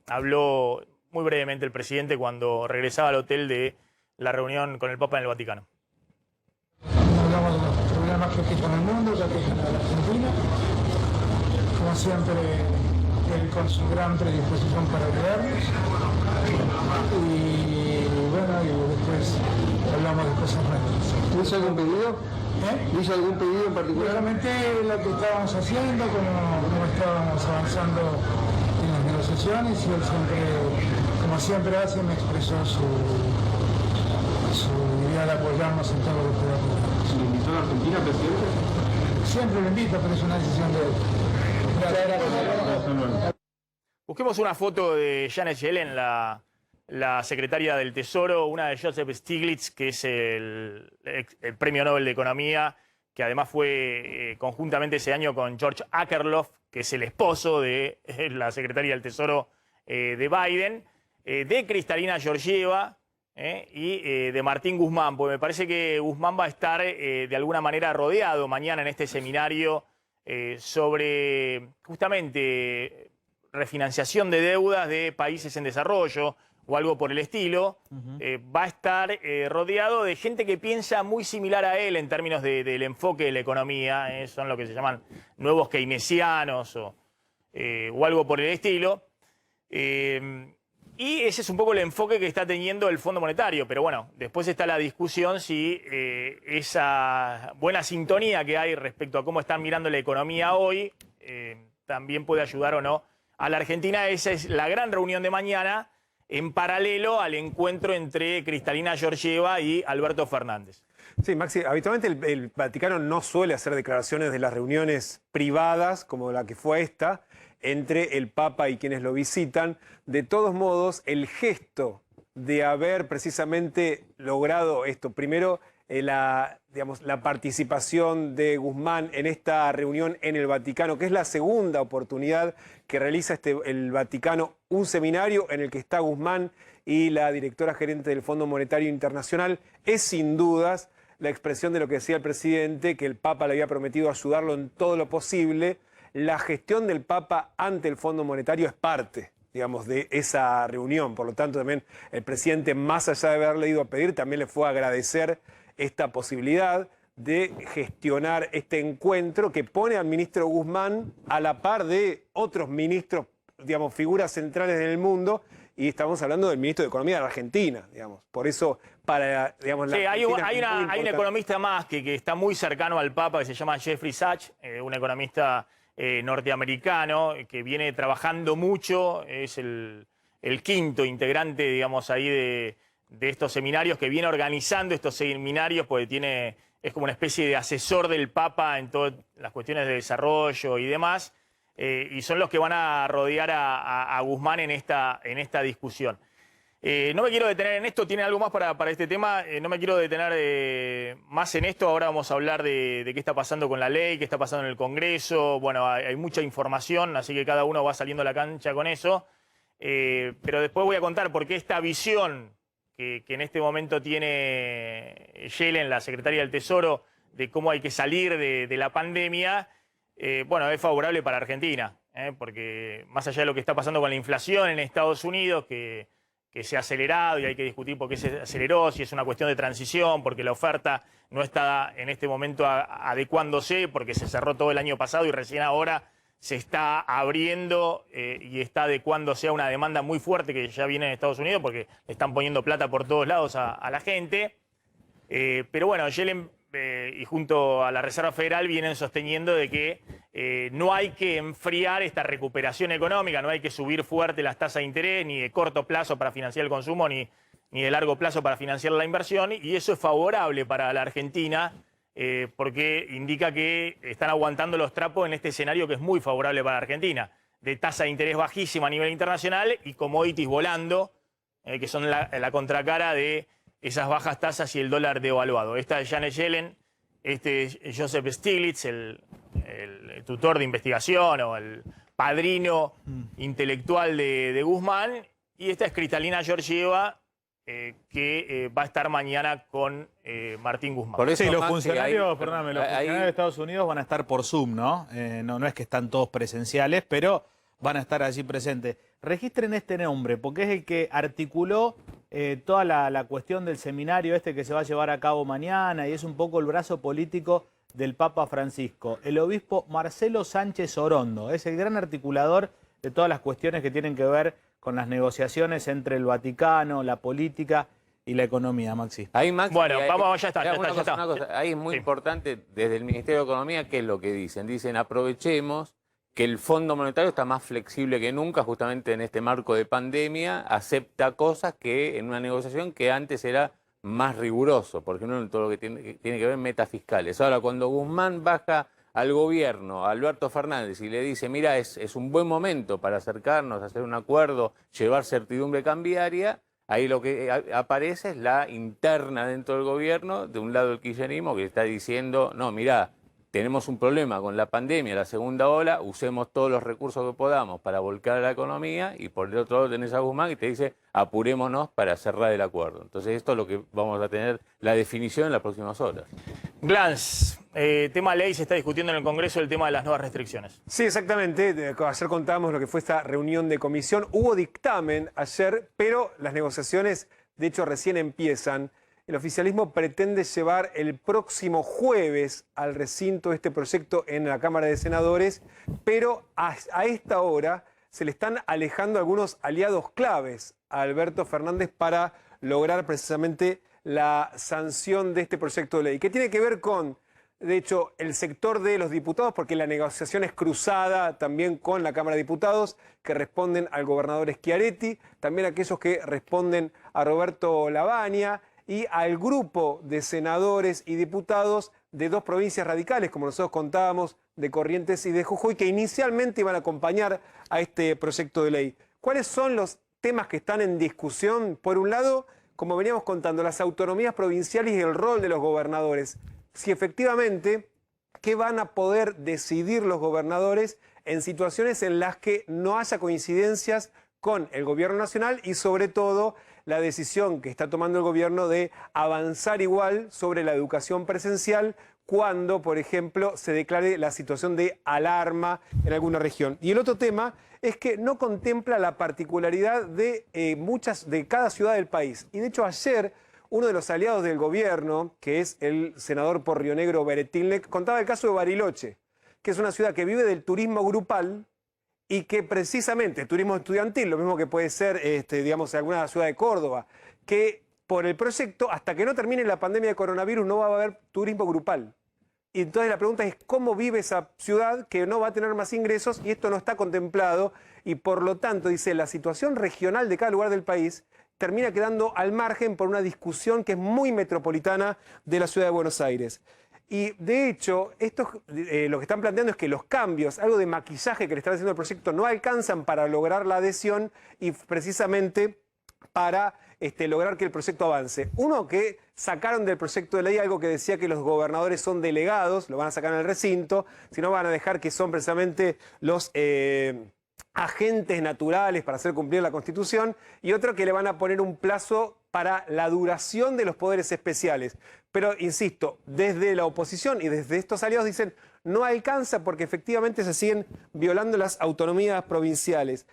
Habló muy brevemente el presidente cuando regresaba al hotel de la reunión con el Papa en el Vaticano. Hablamos de los problemas que aquejan al mundo, que aquejan a la Argentina. Como siempre, él con su gran predisposición para ayudarnos. Y bueno, y después hablamos de cosas nuevas. ¿Hizo algún pedido? ¿Hizo algún pedido en particular? Realmente lo que estábamos haciendo, cómo estábamos avanzando en las negociaciones, y él siempre, como siempre hace, me expresó su idea de apoyarnos en todo lo que pueda apoyar. ¿Se le invitó a la Argentina, presidente? Siempre lo invito, pero es una decisión de él. Busquemos una foto de Janet Yellen, la secretaria del Tesoro, una de Joseph Stiglitz, que es el Premio Nobel de Economía, que además fue conjuntamente ese año con George Akerlof, que es el esposo de la secretaria del Tesoro de Biden, de Kristalina Georgieva y de Martín Guzmán, porque me parece que Guzmán va a estar de alguna manera rodeado mañana en este seminario sobre justamente refinanciación de deudas de países en desarrollo o algo por el estilo. Va a estar rodeado de gente que piensa muy similar a él en términos del enfoque de la economía. Son lo que se llaman nuevos keynesianos o algo por el estilo. Y ese es un poco el enfoque que está teniendo el Fondo Monetario. Pero bueno, después está la discusión si esa buena sintonía que hay respecto a cómo están mirando la economía hoy también puede ayudar o no a la Argentina. Esa es la gran reunión de mañana, en paralelo al encuentro entre Kristalina Georgieva y Alberto Fernández. Sí, Maxi, habitualmente el Vaticano no suele hacer declaraciones de las reuniones privadas, como la que fue esta, entre el Papa y quienes lo visitan. De todos modos, el gesto de haber precisamente logrado esto, primero la participación de Guzmán en esta reunión en el Vaticano, que es la segunda oportunidad que realiza el Vaticano un seminario en el que está Guzmán y la directora gerente del Fondo Monetario Internacional, es sin dudas la expresión de lo que decía el presidente, que el Papa le había prometido ayudarlo en todo lo posible. La gestión del Papa ante el Fondo Monetario es parte digamos, de esa reunión. Por lo tanto, también el presidente, más allá de haberle ido a pedir, también le fue a agradecer esta posibilidad de gestionar este encuentro que pone al ministro Guzmán a la par de otros ministros, digamos, figuras centrales en el mundo, y estamos hablando del ministro de Economía de la Argentina, digamos. Por eso, para, digamos, la Sí, hay Argentina un economista más que está muy cercano al Papa, que se llama Jeffrey Sachs, un economista norteamericano que viene trabajando mucho, es el quinto integrante, digamos, ahí de estos seminarios, que viene organizando estos seminarios, porque es como una especie de asesor del Papa en todas las cuestiones de desarrollo y demás, y son los que van a rodear a Guzmán en esta discusión. No me quiero detener en esto, ¿tiene algo más para este tema? No me quiero detener más en esto. Ahora vamos a hablar de qué está pasando con la ley, qué está pasando en el Congreso. Bueno, hay mucha información, así que cada uno va saliendo a la cancha con eso. Pero después voy a contar por qué esta visión que en este momento tiene Yellen, la secretaria del Tesoro, de cómo hay que salir de la pandemia, bueno, es favorable para Argentina. Porque más allá de lo que está pasando con la inflación en Estados Unidos, que se ha acelerado y hay que discutir por qué se aceleró, si es una cuestión de transición, porque la oferta no está en este momento adecuándose, porque se cerró todo el año pasado y recién ahora se está abriendo y está adecuándose a una demanda muy fuerte que ya viene en Estados Unidos, porque le están poniendo plata por todos lados a la gente. Pero bueno, Yellen y junto a la Reserva Federal vienen sosteniendo de que no hay que enfriar esta recuperación económica, no hay que subir fuerte las tasas de interés, ni de corto plazo para financiar el consumo, ni de largo plazo para financiar la inversión, y eso es favorable para la Argentina, porque indica que están aguantando los trapos en este escenario que es muy favorable para la Argentina, de tasa de interés bajísima a nivel internacional y commodities volando, que son la contracara de esas bajas tasas y el dólar devaluado. Esta es Janet Yellen, este es Joseph Stiglitz, el tutor de investigación o el padrino intelectual de Guzmán, y esta es Cristalina Georgieva, que va a estar mañana con Martín Guzmán. Por eso, sí, los funcionarios, perdóname, los funcionarios de Estados Unidos van a estar por Zoom, ¿no? No es que están todos presenciales, pero van a estar allí presentes. Registren este nombre, porque es el que articuló toda la cuestión del seminario este que se va a llevar a cabo mañana, y es un poco el brazo político del Papa Francisco. El obispo Marcelo Sánchez Orondo es el gran articulador de todas las cuestiones que tienen que ver con las negociaciones entre el Vaticano, la política y la economía, Maxi. Ahí, Maxi, bueno, vamos, ya está. Una cosa, ahí es muy importante, desde el Ministerio de Economía, ¿qué es lo que dicen? Dicen, aprovechemos que el Fondo Monetario está más flexible que nunca, justamente en este marco de pandemia, acepta cosas que en una negociación que antes era más riguroso, por ejemplo, en todo lo que tiene que ver metas fiscales. Ahora, cuando Guzmán baja al gobierno, a Alberto Fernández, y le dice, mira, es un buen momento para acercarnos, hacer un acuerdo, llevar certidumbre cambiaria, ahí lo que aparece es la interna dentro del gobierno, de un lado el kirchnerismo, que está diciendo, no, mira, tenemos un problema con la pandemia, la segunda ola, usemos todos los recursos que podamos para volcar a la economía, y por el otro lado tenés a Guzmán que te dice apurémonos para cerrar el acuerdo. Entonces esto es lo que vamos a tener la definición en las próximas horas. Glans, tema ley, se está discutiendo en el Congreso el tema de las nuevas restricciones. Sí, exactamente. Ayer contábamos lo que fue esta reunión de comisión. Hubo dictamen ayer, pero las negociaciones, de hecho, recién empiezan. El oficialismo pretende llevar el próximo jueves al recinto este proyecto en la Cámara de Senadores, pero a esta hora se le están alejando algunos aliados claves a Alberto Fernández para lograr precisamente la sanción de este proyecto de ley, que tiene que ver con, de hecho, el sector de los diputados, porque la negociación es cruzada también con la Cámara de Diputados, que responden al gobernador Schiaretti, también aquellos que responden a Roberto Lavagna, y al grupo de senadores y diputados de dos provincias radicales, como nosotros contábamos, de Corrientes y de Jujuy, que inicialmente iban a acompañar a este proyecto de ley. ¿Cuáles son los temas que están en discusión? Por un lado, como veníamos contando, las autonomías provinciales y el rol de los gobernadores. Si efectivamente, ¿qué van a poder decidir los gobernadores en situaciones en las que no haya coincidencias con el gobierno nacional y sobre todo la decisión que está tomando el gobierno de avanzar igual sobre la educación presencial cuando, por ejemplo, se declare la situación de alarma en alguna región. Y el otro tema es que no contempla la particularidad de de cada ciudad del país. Y de hecho ayer uno de los aliados del gobierno, que es el senador por Río Negro Beretilnec, contaba el caso de Bariloche, que es una ciudad que vive del turismo grupal y que precisamente, turismo estudiantil, lo mismo que puede ser, digamos, alguna ciudad de Córdoba, que por el proyecto, hasta que no termine la pandemia de coronavirus, no va a haber turismo grupal. Y entonces la pregunta es cómo vive esa ciudad que no va a tener más ingresos y esto no está contemplado y por lo tanto, dice, la situación regional de cada lugar del país termina quedando al margen por una discusión que es muy metropolitana de la ciudad de Buenos Aires. Y de hecho, lo que están planteando es que los cambios, algo de maquillaje que le están haciendo al proyecto, no alcanzan para lograr la adhesión y precisamente para lograr que el proyecto avance. Uno, que sacaron del proyecto de ley algo que decía que los gobernadores son delegados, lo van a sacar en el recinto, sino van a dejar que son precisamente los agentes naturales para hacer cumplir la Constitución, y otro que le van a poner un plazo para la duración de los poderes especiales. Pero, insisto, desde la oposición y desde estos aliados dicen no alcanza porque efectivamente se siguen violando las autonomías provinciales.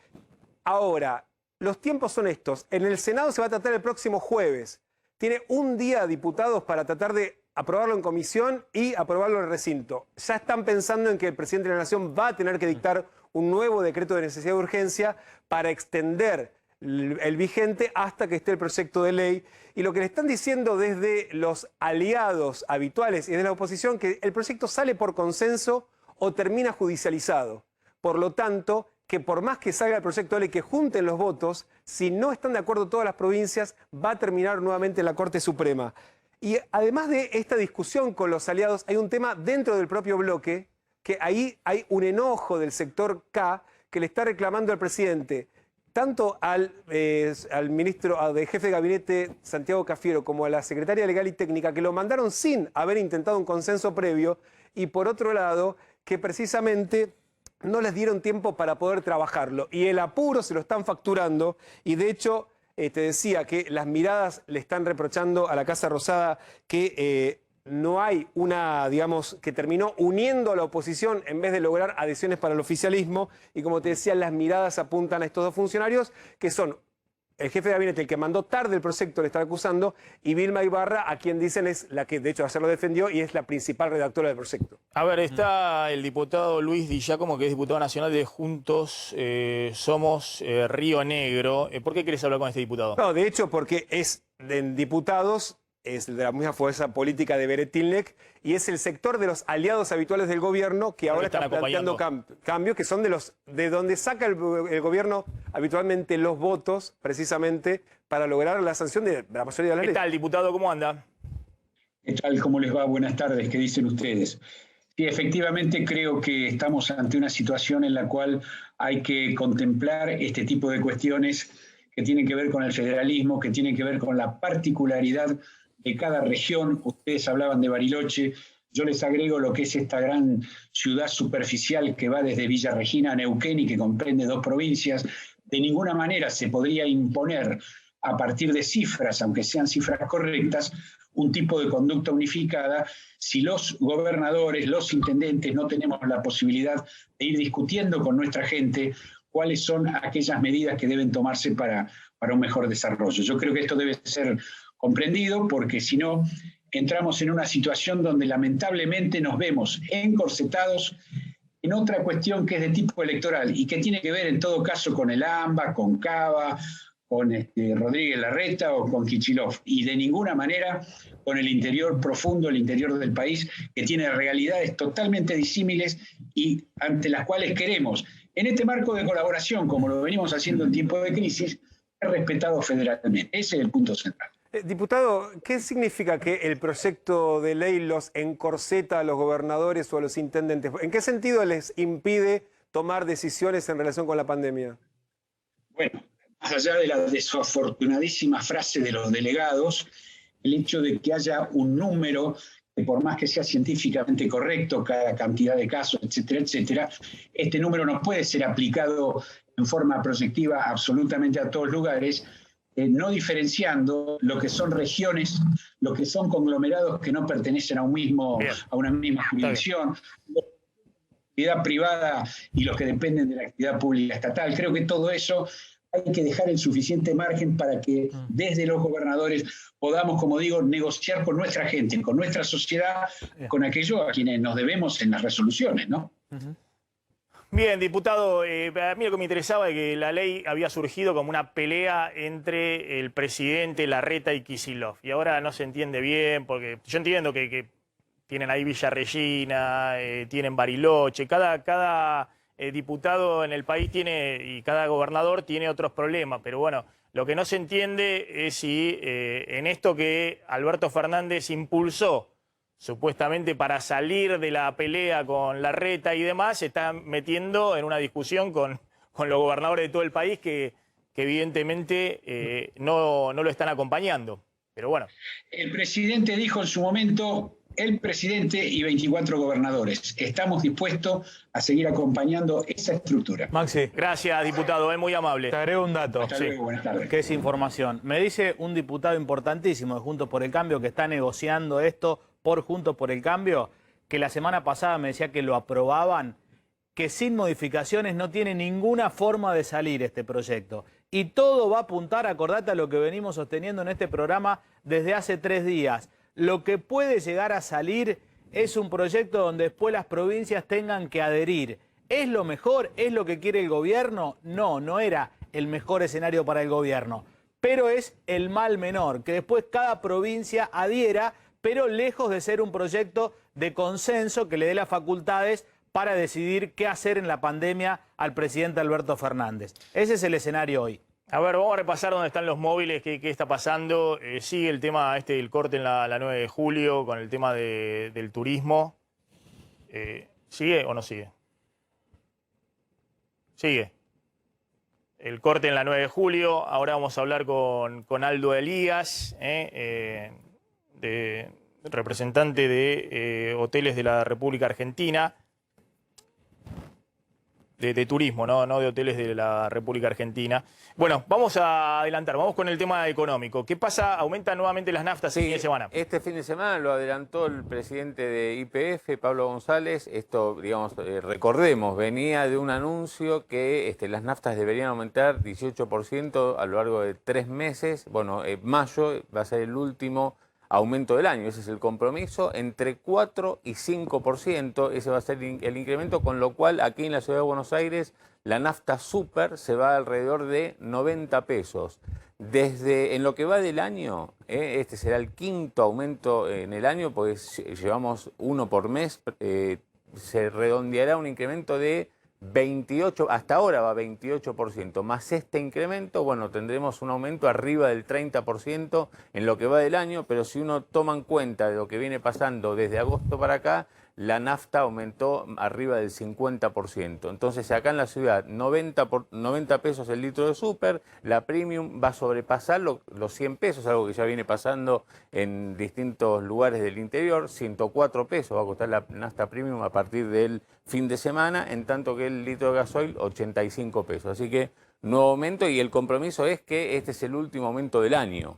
Ahora, los tiempos son estos. En el Senado se va a tratar el próximo jueves. Tiene un día, diputados, para tratar de aprobarlo en comisión y aprobarlo en el recinto. Ya están pensando en que el presidente de la Nación va a tener que dictar un nuevo decreto de necesidad de urgencia para extender el vigente hasta que esté el proyecto de ley. Y lo que le están diciendo desde los aliados habituales y de la oposición, que el proyecto sale por consenso o termina judicializado. Por lo tanto, que por más que salga el proyecto de ley, que junten los votos, si no están de acuerdo todas las provincias, va a terminar nuevamente en la Corte Suprema. Y además de esta discusión con los aliados, hay un tema dentro del propio bloque, que ahí hay un enojo del sector K que le está reclamando al presidente, tanto al ministro, de jefe de gabinete Santiago Cafiero, como a la secretaria legal y técnica, que lo mandaron sin haber intentado un consenso previo, y por otro lado, que precisamente no les dieron tiempo para poder trabajarlo. Y el apuro se lo están facturando, y de hecho, te decía que las miradas le están reprochando a la Casa Rosada que no hay una, digamos, que terminó uniendo a la oposición en vez de lograr adhesiones para el oficialismo. Y como te decía, las miradas apuntan a estos dos funcionarios, que son el jefe de gabinete, el que mandó tarde el proyecto, le está acusando, y Vilma Ibarra, a quien dicen es la que de hecho ayer lo defendió y es la principal redactora del proyecto. A ver, está el diputado Luis Di Giacomo, que es diputado nacional de Juntos Somos Río Negro. ¿Por qué querés hablar con este diputado? No, de hecho, porque es de diputados, es de la misma fuerza política de Beretilnec y es el sector de los aliados habituales del gobierno que ahora está planteando cambios, que son de donde saca el gobierno habitualmente los votos, precisamente para lograr la sanción de la mayoría de la ley. ¿Qué tal, diputado? ¿Cómo anda? ¿Qué tal? ¿Cómo les va? Buenas tardes. ¿Qué dicen ustedes? Sí, efectivamente creo que estamos ante una situación en la cual hay que contemplar este tipo de cuestiones que tienen que ver con el federalismo, que tienen que ver con la particularidad de cada región. Ustedes hablaban de Bariloche, yo les agrego lo que es esta gran ciudad superficial que va desde Villa Regina a Neuquén y que comprende 2 provincias. De ninguna manera se podría imponer a partir de cifras, aunque sean cifras correctas, un tipo de conducta unificada si los gobernadores, los intendentes no tenemos la posibilidad de ir discutiendo con nuestra gente cuáles son aquellas medidas que deben tomarse para un mejor desarrollo. Yo creo que esto debe ser comprendido, porque si no, entramos en una situación donde lamentablemente nos vemos encorsetados en otra cuestión que es de tipo electoral y que tiene que ver en todo caso con el AMBA, con Cava, con Rodríguez Larreta o con Kicillof, y de ninguna manera con el interior profundo, el interior del país, que tiene realidades totalmente disímiles y ante las cuales queremos, en este marco de colaboración, como lo venimos haciendo en tiempo de crisis, ser respetados federalmente. Ese es el punto central. Diputado, ¿qué significa que el proyecto de ley los encorseta a los gobernadores o a los intendentes? ¿En qué sentido les impide tomar decisiones en relación con la pandemia? Bueno, más allá de la desafortunadísima frase de los delegados, el hecho de que haya un número que por más que sea científicamente correcto, cada cantidad de casos, etcétera, etcétera, este número no puede ser aplicado en forma proyectiva absolutamente a todos lugares, no diferenciando lo que son regiones, lo que son conglomerados que no pertenecen a una misma jurisdicción, la actividad privada y los que dependen de la actividad pública estatal. Creo que todo eso hay que dejar el suficiente margen para que desde los gobernadores podamos, como digo, negociar con nuestra gente, con nuestra sociedad, con aquellos a quienes nos debemos en las resoluciones, ¿no? Bien, diputado, a mí lo que me interesaba es que la ley había surgido como una pelea entre el presidente Larreta y Kicillof. Y ahora no se entiende bien, porque yo entiendo que tienen ahí Villa Regina, tienen Bariloche, cada diputado en el país tiene, y cada gobernador tiene otros problemas, pero bueno, lo que no se entiende es si en esto que Alberto Fernández impulsó, supuestamente para salir de la pelea con Larreta y demás, se está metiendo en una discusión con los gobernadores de todo el país que evidentemente no lo están acompañando. Pero bueno. El presidente dijo en su momento, el presidente y 24 gobernadores, estamos dispuestos a seguir acompañando esa estructura. Maxi. Gracias, diputado, es muy amable. Te agrego un dato. Hasta luego, buenas tardes. Que es información. Me dice un diputado importantísimo de Juntos por el Cambio que está negociando esto por Juntos por el Cambio, que la semana pasada me decía que lo aprobaban, que sin modificaciones no tiene ninguna forma de salir este proyecto. Y todo va a apuntar, acordate a lo que venimos sosteniendo en este programa desde hace 3 días. Lo que puede llegar a salir es un proyecto donde después las provincias tengan que adherir. ¿Es lo mejor? ¿Es lo que quiere el gobierno? No, no era el mejor escenario para el gobierno. Pero es el mal menor, que después cada provincia adhiera, pero lejos de ser un proyecto de consenso que le dé las facultades para decidir qué hacer en la pandemia al presidente Alberto Fernández. Ese es el escenario hoy. A ver, vamos a repasar dónde están los móviles, qué está pasando. Sigue el tema el corte en la 9 de julio con el tema del turismo. ¿Sigue o no sigue? Sigue. El corte en la 9 de julio. Ahora vamos a hablar con Aldo Elías, representante de hoteles de la República Argentina. De turismo, ¿no? No de hoteles de la República Argentina. Bueno, vamos a adelantar, vamos con el tema económico. ¿Qué pasa? ¿Aumentan nuevamente las naftas este fin de semana? Este fin de semana lo adelantó el presidente de YPF, Pablo González. Esto, digamos, recordemos, venía de un anuncio que las naftas deberían aumentar 18% a lo largo de 3 meses. Bueno, mayo va a ser el último aumento del año, ese es el compromiso, entre 4 y 5%, ese va a ser el incremento, con lo cual aquí en la ciudad de Buenos Aires la nafta super se va alrededor de 90 pesos. En lo que va del año, este será el 5º aumento en el año, pues llevamos 1 por mes, se redondeará un incremento de 28, hasta ahora va 28%, más este incremento, bueno, tendremos un aumento arriba del 30% en lo que va del año, pero si uno toma en cuenta de lo que viene pasando desde agosto para acá, la nafta aumentó arriba del 50%. Entonces acá en la ciudad, 90 pesos el litro de super, la premium va a sobrepasar los 100 pesos, algo que ya viene pasando en distintos lugares del interior, 104 pesos va a costar la nafta premium a partir del fin de semana, en tanto que el litro de gasoil 85 pesos. Así que nuevo aumento, y el compromiso es que este es el último aumento del año,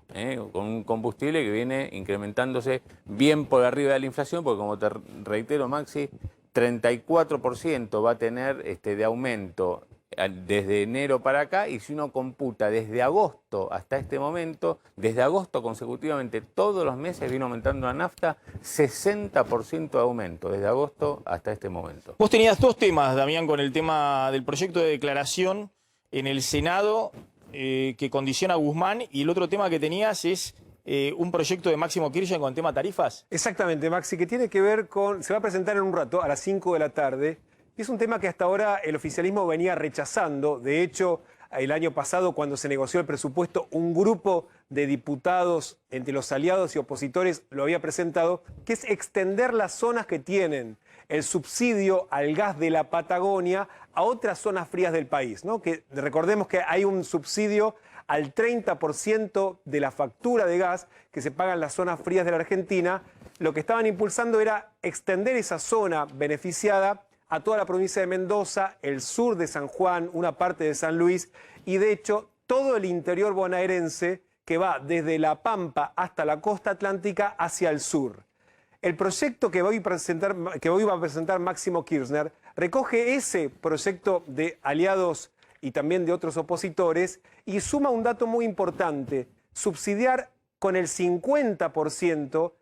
con un combustible que viene incrementándose bien por arriba de la inflación, porque como te reitero, Maxi, 34% va a tener de aumento desde enero para acá, y si uno computa desde agosto hasta este momento, desde agosto consecutivamente todos los meses viene aumentando la nafta, 60% de aumento desde agosto hasta este momento. Vos tenías 2 temas, Damián, con el tema del proyecto de declaración en el Senado que condiciona a Guzmán, y el otro tema que tenías es un proyecto de Máximo Kirchner con el tema tarifas. Exactamente, Maxi, que tiene que ver con... Se va a presentar en un rato, a las 5 de la tarde, y es un tema que hasta ahora el oficialismo venía rechazando. De hecho, el año pasado, cuando se negoció el presupuesto, un grupo de diputados entre los aliados y opositores lo había presentado, que es extender las zonas que tienen el subsidio al gas de la Patagonia a otras zonas frías del país, ¿no? Que recordemos que hay un subsidio al 30% de la factura de gas que se paga en las zonas frías de la Argentina. Lo que estaban impulsando era extender esa zona beneficiada a toda la provincia de Mendoza, el sur de San Juan, una parte de San Luis, y de hecho todo el interior bonaerense que va desde La Pampa hasta la costa atlántica hacia el sur. El proyecto que hoy va a presentar Máximo Kirchner recoge ese proyecto de aliados y también de otros opositores y suma un dato muy importante: subsidiar con el 50%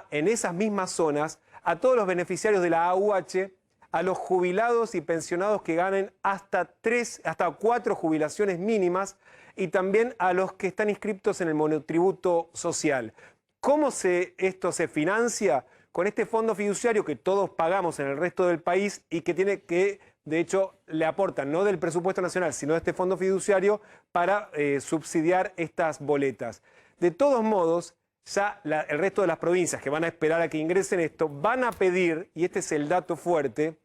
en esas mismas zonas a todos los beneficiarios de la AUH, a los jubilados y pensionados que ganen hasta 4 jubilaciones mínimas y también a los que están inscriptos en el monotributo social. ¿Cómo esto se financia? Con este fondo fiduciario que todos pagamos en el resto del país y que de hecho, le aportan no del presupuesto nacional, sino de este fondo fiduciario para subsidiar estas boletas. De todos modos, ya el resto de las provincias que van a esperar a que ingresen esto, van a pedir, y este es el dato fuerte,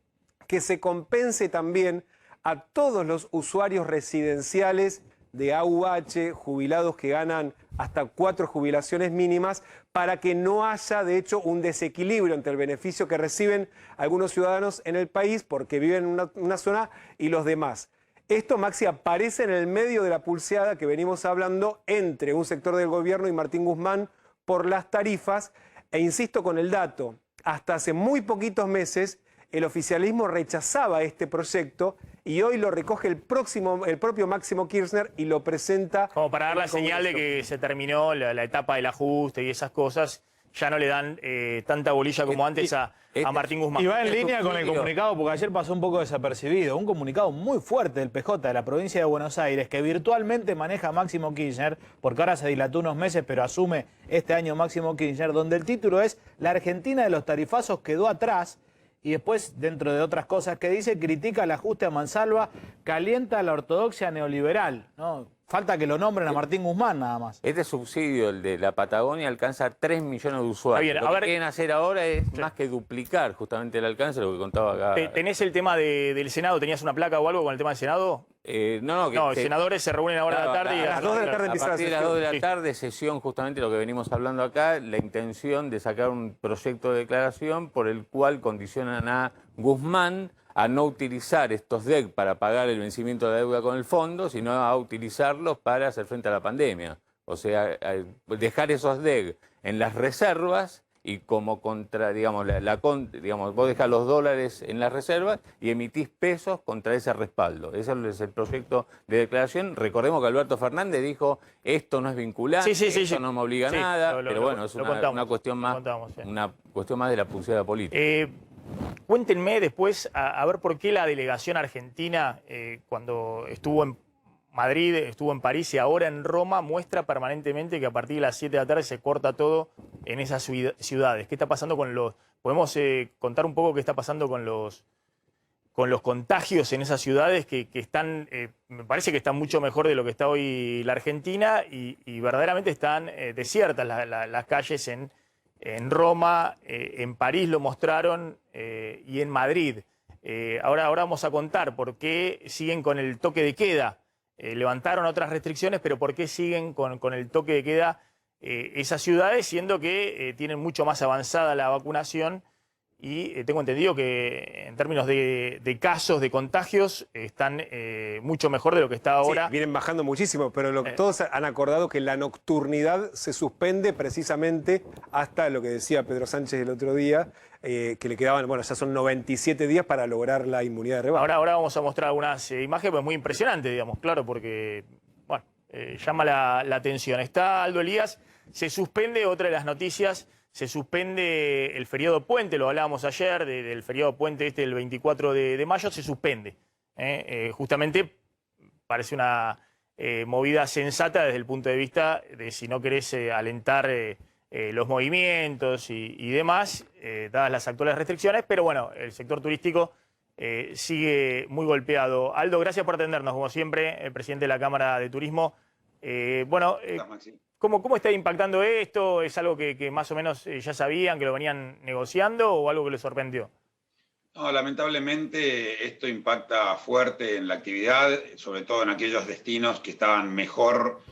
que se compense también a todos los usuarios residenciales de AUH, jubilados que ganan hasta 4 jubilaciones mínimas, para que no haya, de hecho, un desequilibrio entre el beneficio que reciben algunos ciudadanos en el país porque viven en una zona y los demás. Esto, Maxi, aparece en el medio de la pulseada que venimos hablando entre un sector del gobierno y Martín Guzmán por las tarifas, e insisto con el dato, hasta hace muy poquitos meses el oficialismo rechazaba este proyecto y hoy lo recoge el propio Máximo Kirchner y lo presenta. Como para dar la señal de que se terminó la etapa del ajuste y esas cosas, ya no le dan tanta bolilla como antes a Martín Guzmán. Y va en línea con el comunicado, porque ayer pasó un poco desapercibido. Un comunicado muy fuerte del PJ de la provincia de Buenos Aires, que virtualmente maneja Máximo Kirchner, porque ahora se dilató unos meses, pero asume este año Máximo Kirchner, donde el título es "La Argentina de los tarifazos quedó atrás". Y después, dentro de otras cosas que dice, critica el ajuste a mansalva, calienta la ortodoxia neoliberal, ¿no? Falta que lo nombren a Martín Guzmán nada más. Este subsidio, el de la Patagonia, alcanza a 3 millones de usuarios. Bien, lo que quieren hacer ahora es más que duplicar justamente el alcance, lo que contaba acá. ¿Tenés el tema del Senado? ¿Tenías una placa o algo con el tema del Senado? No, senadores se reúnen ahora a la tarde y a las 2 de la tarde empieza la sesión. A partir de las 2 de la tarde, sesión, justamente lo que venimos hablando acá, la intención de sacar un proyecto de declaración por el cual condicionan a Guzmán a no utilizar estos DEC para pagar el vencimiento de la deuda con el fondo, sino a utilizarlos para hacer frente a la pandemia. O sea, dejar esos DEC en las reservas y como vos dejás los dólares en las reservas y emitís pesos contra ese respaldo. Ese es el proyecto de declaración. Recordemos que Alberto Fernández dijo, esto no es vinculante, esto no me obliga a nada, pero bueno, es una cuestión más de la pulseada política. Cuéntenme después, a ver por qué la delegación argentina, cuando estuvo en Madrid, estuvo en París y ahora en Roma, muestra permanentemente que a partir de las 7 de la tarde se corta todo en esas ciudades. ¿Qué está pasando con los...? ¿Podemos contar un poco qué está pasando con los contagios en esas ciudades que están, me parece que están mucho mejor de lo que está hoy la Argentina y verdaderamente están desiertas las calles en Roma, en París lo mostraron y en Madrid. Ahora vamos a contar por qué siguen con el toque de queda. Levantaron otras restricciones, pero por qué siguen con el toque de queda esas ciudades, siendo que tienen mucho más avanzada la vacunación y tengo entendido que en términos de casos, de contagios, están mucho mejor de lo que está ahora. Sí, vienen bajando muchísimo, pero todos han acordado que la nocturnidad se suspende precisamente hasta lo que decía Pedro Sánchez el otro día, que le quedaban, bueno, ya son 97 días para lograr la inmunidad de rebaño. Ahora vamos a mostrar algunas imágenes, pues muy impresionantes, digamos, claro, porque, bueno, llama la atención. Está Aldo Elías, se suspende, otra de las noticias, se suspende el feriado puente, lo hablábamos ayer, del feriado puente el 24 de mayo, se suspende. Justamente parece una movida sensata desde el punto de vista de si no querés alentar los movimientos y demás, dadas las actuales restricciones, pero bueno, el sector turístico sigue muy golpeado. Aldo, gracias por atendernos, como siempre, el presidente de la Cámara de Turismo. ¿Cómo está impactando esto? ¿Es algo que más o menos ya sabían, que lo venían negociando o algo que les sorprendió? No, lamentablemente esto impacta fuerte en la actividad, sobre todo en aquellos destinos que estaban mejor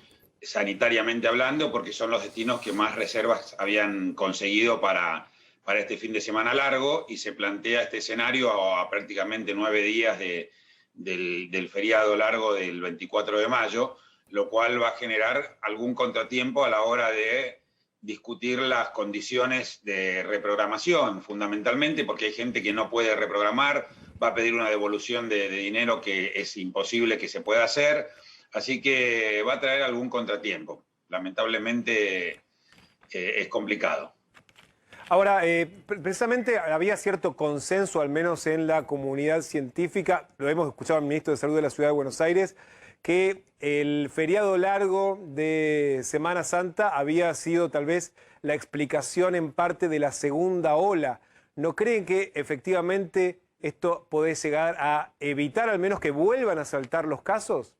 sanitariamente hablando, porque son los destinos que más reservas habían conseguido para este fin de semana largo, y se plantea este escenario a prácticamente 9 días del feriado largo del 24 de mayo, lo cual va a generar algún contratiempo a la hora de discutir las condiciones de reprogramación, fundamentalmente porque hay gente que no puede reprogramar, va a pedir una devolución de dinero que es imposible que se pueda hacer, así que va a traer algún contratiempo. Lamentablemente es complicado. Ahora, precisamente había cierto consenso, al menos en la comunidad científica, lo hemos escuchado al ministro de Salud de la Ciudad de Buenos Aires, que el feriado largo de Semana Santa había sido tal vez la explicación en parte de la segunda ola. ¿No creen que efectivamente esto puede llegar a evitar al menos que vuelvan a saltar los casos?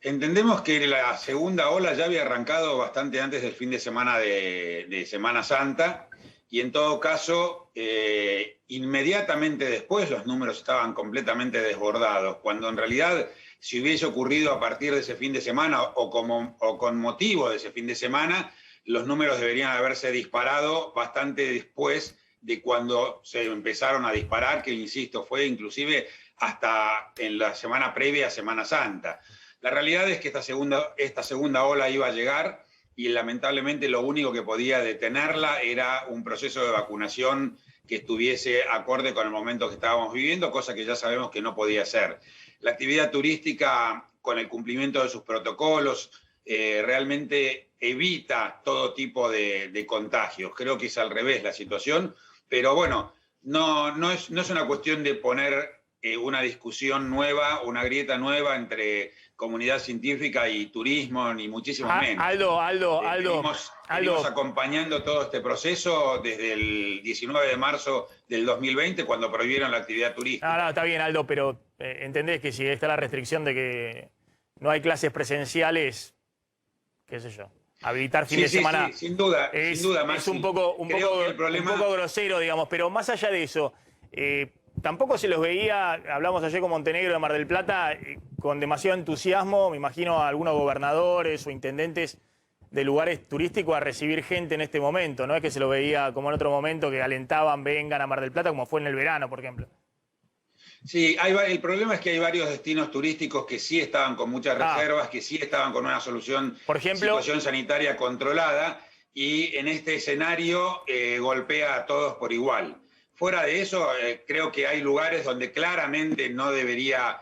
Entendemos que la segunda ola ya había arrancado bastante antes del fin de semana de Semana Santa y en todo caso, inmediatamente después los números estaban completamente desbordados, cuando en realidad si hubiese ocurrido a partir de ese fin de semana o con motivo de ese fin de semana, los números deberían haberse disparado bastante después de cuando se empezaron a disparar, que insisto, fue inclusive hasta en la semana previa a Semana Santa. La realidad es que esta segunda ola iba a llegar y lamentablemente lo único que podía detenerla era un proceso de vacunación que estuviese acorde con el momento que estábamos viviendo, cosa que ya sabemos que no podía ser. La actividad turística, con el cumplimiento de sus protocolos, realmente evita todo tipo de contagios. Creo que es al revés la situación, pero bueno, no es una cuestión de poner una discusión nueva, una grieta nueva entre comunidad científica y turismo, ni muchísimo menos. Aldo. Venimos acompañando todo este proceso desde el 19 de marzo del 2020, cuando prohibieron la actividad turística. No, está bien, Aldo, pero entendés que si está la restricción de que no hay clases presenciales, qué sé yo, habilitar fin de semana. Sí, sin duda, es un poco grosero, digamos, pero más allá de eso, tampoco se los veía, hablamos ayer con Montenegro de Mar del Plata, con demasiado entusiasmo, me imagino a algunos gobernadores o intendentes de lugares turísticos a recibir gente en este momento. No es que se lo veía como en otro momento que alentaban, vengan a Mar del Plata, como fue en el verano, por ejemplo. Sí, el problema es que hay varios destinos turísticos que sí estaban con muchas reservas, que sí estaban con una situación sanitaria controlada, y en este escenario golpea a todos por igual. Fuera de eso, creo que hay lugares donde claramente no debería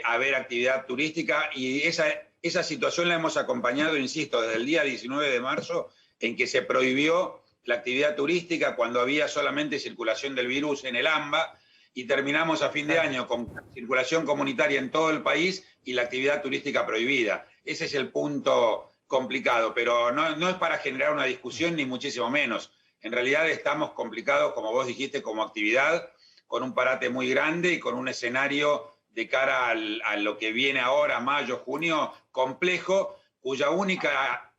haber actividad turística, y esa situación la hemos acompañado, insisto, desde el día 19 de marzo, en que se prohibió la actividad turística cuando había solamente circulación del virus en el AMBA, y terminamos a fin de año con circulación comunitaria en todo el país y la actividad turística prohibida. Ese es el punto complicado, pero no es para generar una discusión ni muchísimo menos. En realidad estamos complicados, como vos dijiste, como actividad, con un parate muy grande y con un escenario de cara a lo que viene ahora, mayo, junio, complejo, cuya única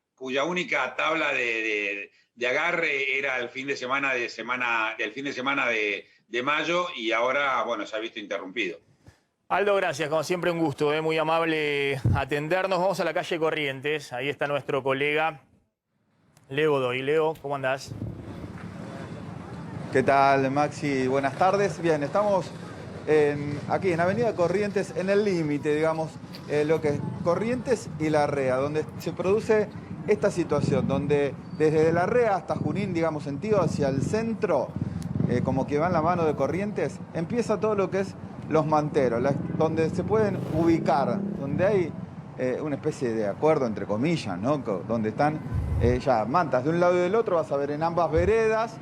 tabla de agarre era el fin de semana de mayo, y ahora, bueno, se ha visto interrumpido. Aldo, gracias, como siempre un gusto, muy amable atendernos. Vamos a la calle Corrientes, ahí está nuestro colega Leo Godoy. Leo, ¿cómo andás? ¿Qué tal, Maxi? Buenas tardes. Bien, estamos aquí en Avenida Corrientes, en el límite, digamos, lo que es Corrientes y Larrea, donde se produce esta situación, donde desde Larrea hasta Junín, digamos, sentido hacia el centro, como que va en la mano de Corrientes, empieza todo lo que es los manteros, donde se pueden ubicar, donde hay una especie de acuerdo, entre comillas, ¿no? Donde están ya mantas de un lado y del otro, vas a ver en ambas veredas,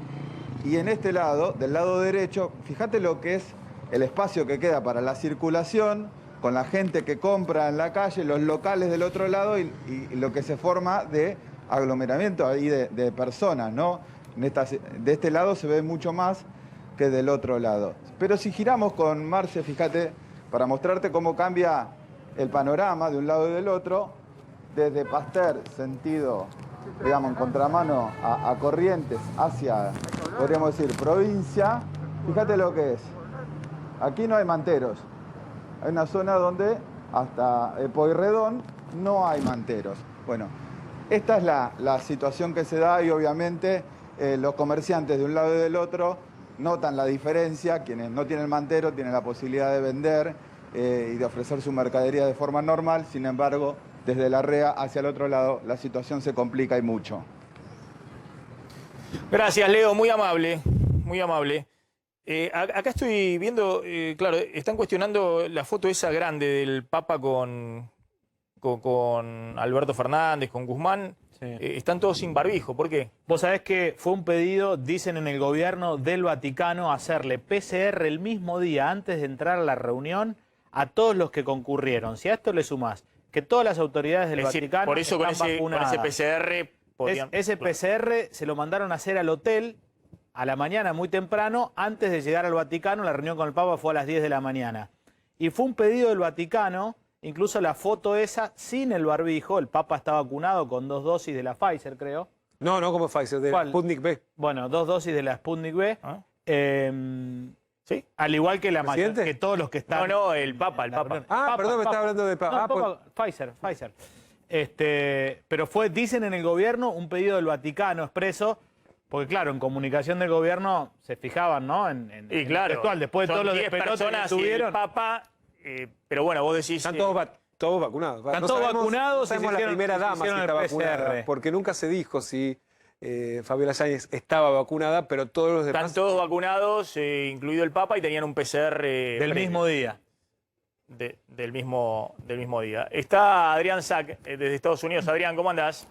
y en este lado, del lado derecho, fíjate lo que es el espacio que queda para la circulación, con la gente que compra en la calle, los locales del otro lado y lo que se forma de aglomeramiento ahí de personas, ¿no? De este lado se ve mucho más que del otro lado. Pero si giramos con Marce, fíjate, para mostrarte cómo cambia el panorama de un lado y del otro, desde Pasteur, sentido, digamos, en contramano a Corrientes, hacia, podríamos decir, provincia, fíjate lo que es. Aquí no hay manteros. Hay una zona donde hasta Pueyrredón no hay manteros. Bueno, esta es la situación que se da, y obviamente los comerciantes de un lado y del otro notan la diferencia. Quienes no tienen mantero tienen la posibilidad de vender y de ofrecer su mercadería de forma normal. Sin embargo, desde la REA hacia el otro lado, la situación se complica y mucho. Gracias, Leo, muy amable, muy amable. Acá estoy viendo, claro, están cuestionando la foto esa grande del Papa con Alberto Fernández, con Guzmán. Sí. Están todos sin barbijo, ¿por qué? Vos sabés que fue un pedido, dicen en el gobierno del Vaticano, hacerle PCR el mismo día antes de entrar a la reunión a todos los que concurrieron. Si a esto le sumás que todas las autoridades del Vaticano por eso están vacunadas. Con ese PCR podían... Ese PCR se lo mandaron a hacer al hotel a la mañana muy temprano, antes de llegar al Vaticano. La reunión con el Papa fue a las 10 de la mañana. Y fue un pedido del Vaticano, incluso la foto esa sin el barbijo. El Papa está vacunado con 2 dosis de la Pfizer, creo. No, como Pfizer, de la Sputnik V. Bueno, 2 dosis de la Sputnik V. ¿Ah? Sí. Al igual que la mayoría, que todos los que están... No, el Papa. Perdón, me estaba hablando de Papa. Pfizer. Pero dicen en el gobierno, un pedido del Vaticano expreso, porque claro, en comunicación del gobierno se fijaban, ¿no? Y claro, textual, después de todos los despelotes que tuvieron. El Papa, pero bueno, vos decís... Están todos vacunados. Están todos vacunados. No sabemos la primera dama si está vacunada, porque nunca se dijo si Fabiola Yáñez estaba vacunada, pero todos los demás... Están todos vacunados, incluido el Papa, y tenían un PCR... del mismo día. Del mismo día. Está Adrián Sack, desde Estados Unidos. Adrián, ¿cómo andás?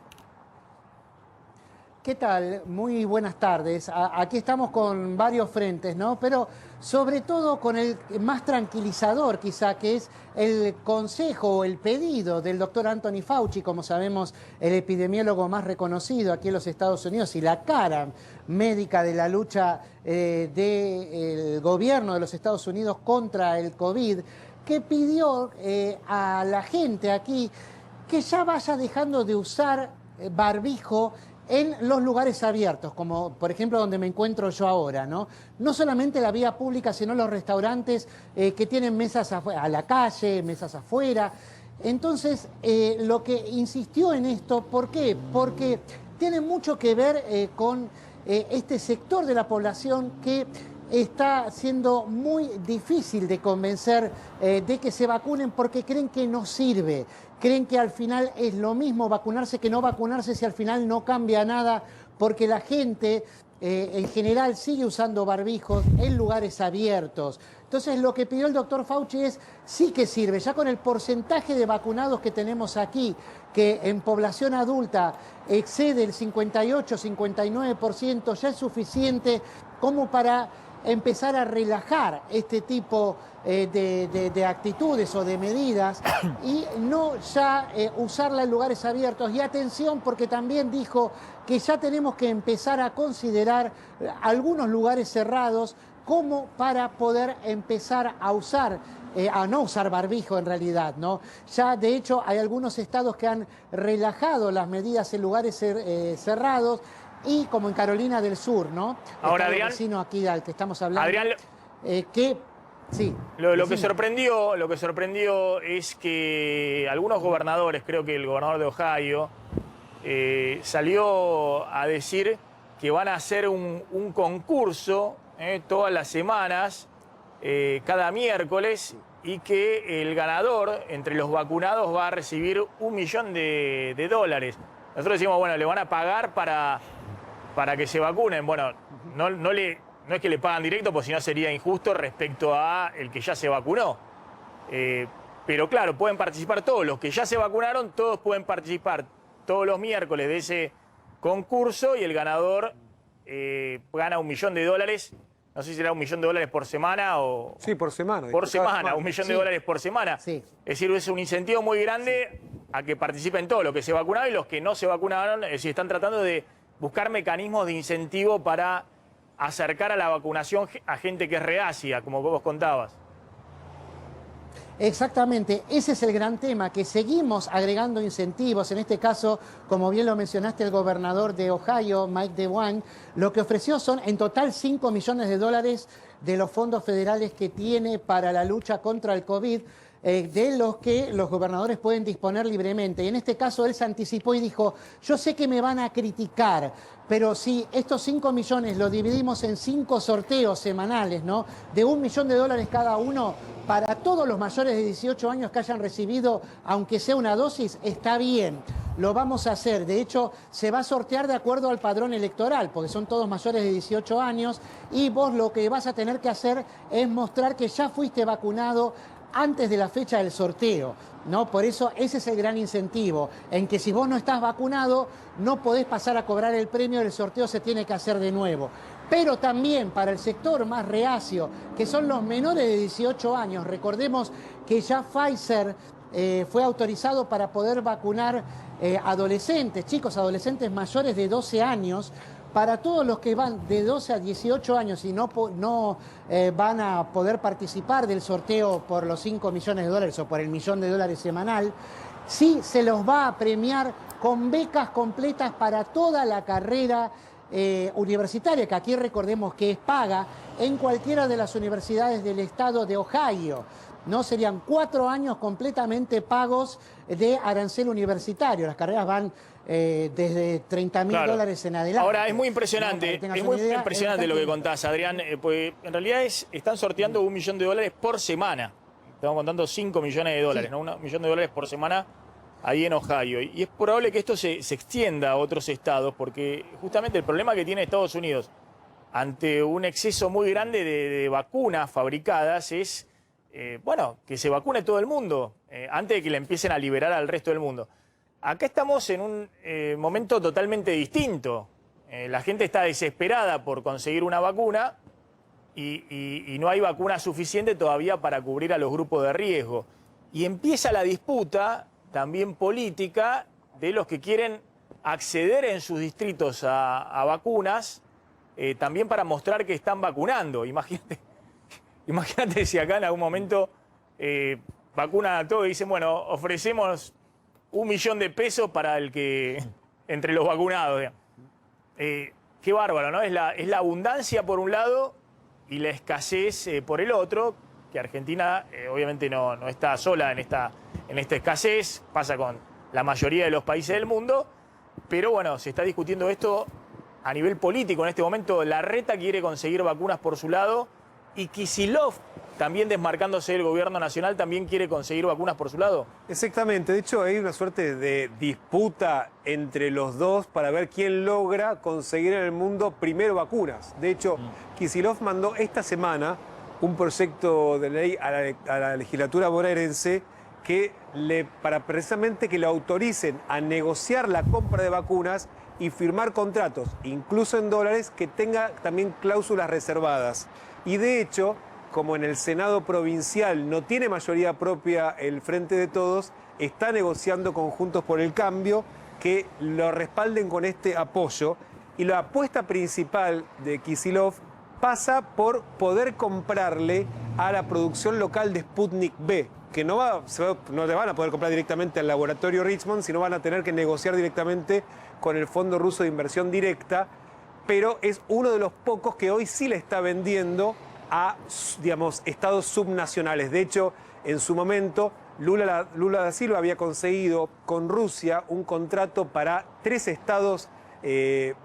¿Qué tal? Muy buenas tardes. Aquí estamos con varios frentes, ¿no? Pero sobre todo con el más tranquilizador quizá, que es el consejo o el pedido del doctor Anthony Fauci, como sabemos, el epidemiólogo más reconocido aquí en los Estados Unidos y la cara médica de la lucha del gobierno de los Estados Unidos contra el COVID, que pidió a la gente aquí que ya vaya dejando de usar barbijo en los lugares abiertos, como por ejemplo donde me encuentro yo ahora, ¿no? No solamente la vía pública, sino los restaurantes que tienen mesas a la calle, mesas afuera. Entonces, lo que insistió en esto, ¿por qué? Porque tiene mucho que ver con este sector de la población que está siendo muy difícil de convencer de que se vacunen porque creen que no sirve. Creen que al final es lo mismo vacunarse que no vacunarse si al final no cambia nada, porque la gente en general sigue usando barbijos en lugares abiertos. Entonces lo que pidió el doctor Fauci es, sí que sirve, ya con el porcentaje de vacunados que tenemos aquí, que en población adulta excede el 58-59%, ya es suficiente como para empezar a relajar este tipo de actitudes o de medidas y no ya usarla en lugares abiertos. Y atención, porque también dijo que ya tenemos que empezar a considerar algunos lugares cerrados como para poder empezar a usar, a no usar barbijo en realidad, ¿no? Ya de hecho hay algunos estados que han relajado las medidas en lugares cerrados, y como en Carolina del Sur, ¿no? Ahora, el Adrián, vecino aquí al que estamos hablando. Adrián, sí. Lo que sorprendió es que algunos gobernadores, creo que el gobernador de Ohio, salió a decir que van a hacer un concurso todas las semanas, cada miércoles, y que el ganador entre los vacunados va a recibir $1 millón de dólares. Nosotros decimos, bueno, le van a pagar para que se vacunen. Bueno, no es que le pagan directo, porque si no sería injusto respecto a el que ya se vacunó. Pero claro, pueden participar todos. Los que ya se vacunaron, todos pueden participar todos los miércoles de ese concurso y el ganador gana $1 millón de dólares. No sé si será $1 millón de dólares por semana o... Sí, por semana. Por semana, $1 millón de dólares por semana. Sí. Es decir, es un incentivo muy grande a que participen todos los que se vacunaron y los que no se vacunaron. Es decir, están tratando de buscar mecanismos de incentivo para acercar a la vacunación a gente que es reacia, como vos contabas. Exactamente, ese es el gran tema, que seguimos agregando incentivos. En este caso, como bien lo mencionaste, el gobernador de Ohio, Mike DeWine, lo que ofreció son en total $5 millones de los fondos federales que tiene para la lucha contra el COVID. de los que los gobernadores pueden disponer libremente. Y en este caso él se anticipó y dijo, yo sé que me van a criticar, pero si estos 5 millones lo dividimos en 5 sorteos semanales, ¿no?, de $1 millón cada uno, para todos los mayores de 18 años que hayan recibido, aunque sea una dosis, está bien. Lo vamos a hacer. De hecho, se va a sortear de acuerdo al padrón electoral, porque son todos mayores de 18 años, y vos lo que vas a tener que hacer es mostrar que ya fuiste vacunado antes de la fecha del sorteo, ¿no? Por eso ese es el gran incentivo, en que si vos no estás vacunado, no podés pasar a cobrar el premio, el sorteo se tiene que hacer de nuevo. Pero también para el sector más reacio, que son los menores de 18 años, recordemos que ya Pfizer fue autorizado para poder vacunar adolescentes, chicos adolescentes mayores de 12 años, para todos los que van de 12 a 18 años y no van a poder participar del sorteo por los $5 millones o por el $1 millón semanal, sí se los va a premiar con becas completas para toda la carrera universitaria, que aquí recordemos que es paga en cualquiera de las universidades del estado de Ohio. No serían 4 años completamente pagos de arancel universitario. Las carreras van desde $30.000 en adelante. Ahora, es muy impresionante, ¿no? es muy impresionante lo que contás, Adrián, pues en realidad están sorteando $1 millón por semana. Estamos contando $5 millones, sí, ¿no? $1 millón por semana ahí en Ohio. Y es probable que esto se extienda a otros estados, porque justamente el problema que tiene Estados Unidos ante un exceso muy grande de vacunas fabricadas es, bueno, que se vacune todo el mundo antes de que le empiecen a liberar al resto del mundo. Acá estamos en un momento totalmente distinto. La gente está desesperada por conseguir una vacuna y no hay vacuna suficiente todavía para cubrir a los grupos de riesgo. Y empieza la disputa también política de los que quieren acceder en sus distritos a vacunas, también para mostrar que están vacunando. Imagínate si acá en algún momento vacunan a todos y dicen, bueno, ofrecemos $1 millón para el que, entre los vacunados. Qué bárbaro, ¿no? Es la abundancia por un lado y la escasez por el otro, que Argentina obviamente no está sola en esta escasez, pasa con la mayoría de los países del mundo, pero bueno, se está discutiendo esto a nivel político en este momento. Larreta quiere conseguir vacunas por su lado y Kicillof, también desmarcándose del gobierno nacional, también quiere conseguir vacunas por su lado. Exactamente, de hecho hay una suerte de disputa entre los dos para ver quién logra conseguir en el mundo primero vacunas. De hecho, Kicillof mandó esta semana un proyecto de ley a la legislatura bonaerense para precisamente que lo autoricen a negociar la compra de vacunas y firmar contratos, incluso en dólares, que tenga también cláusulas reservadas. Y de hecho, como en el Senado provincial no tiene mayoría propia el Frente de Todos, está negociando con Juntos por el Cambio que lo respalden con este apoyo. Y la apuesta principal de Kicillof pasa por poder comprarle a la producción local de Sputnik V, que no le van a poder comprar directamente al laboratorio Richmond, sino van a tener que negociar directamente con el Fondo Ruso de Inversión Directa, pero es uno de los pocos que hoy sí le está vendiendo a, digamos, estados subnacionales. De hecho, en su momento, Lula da Silva había conseguido con Rusia un contrato para 3 estados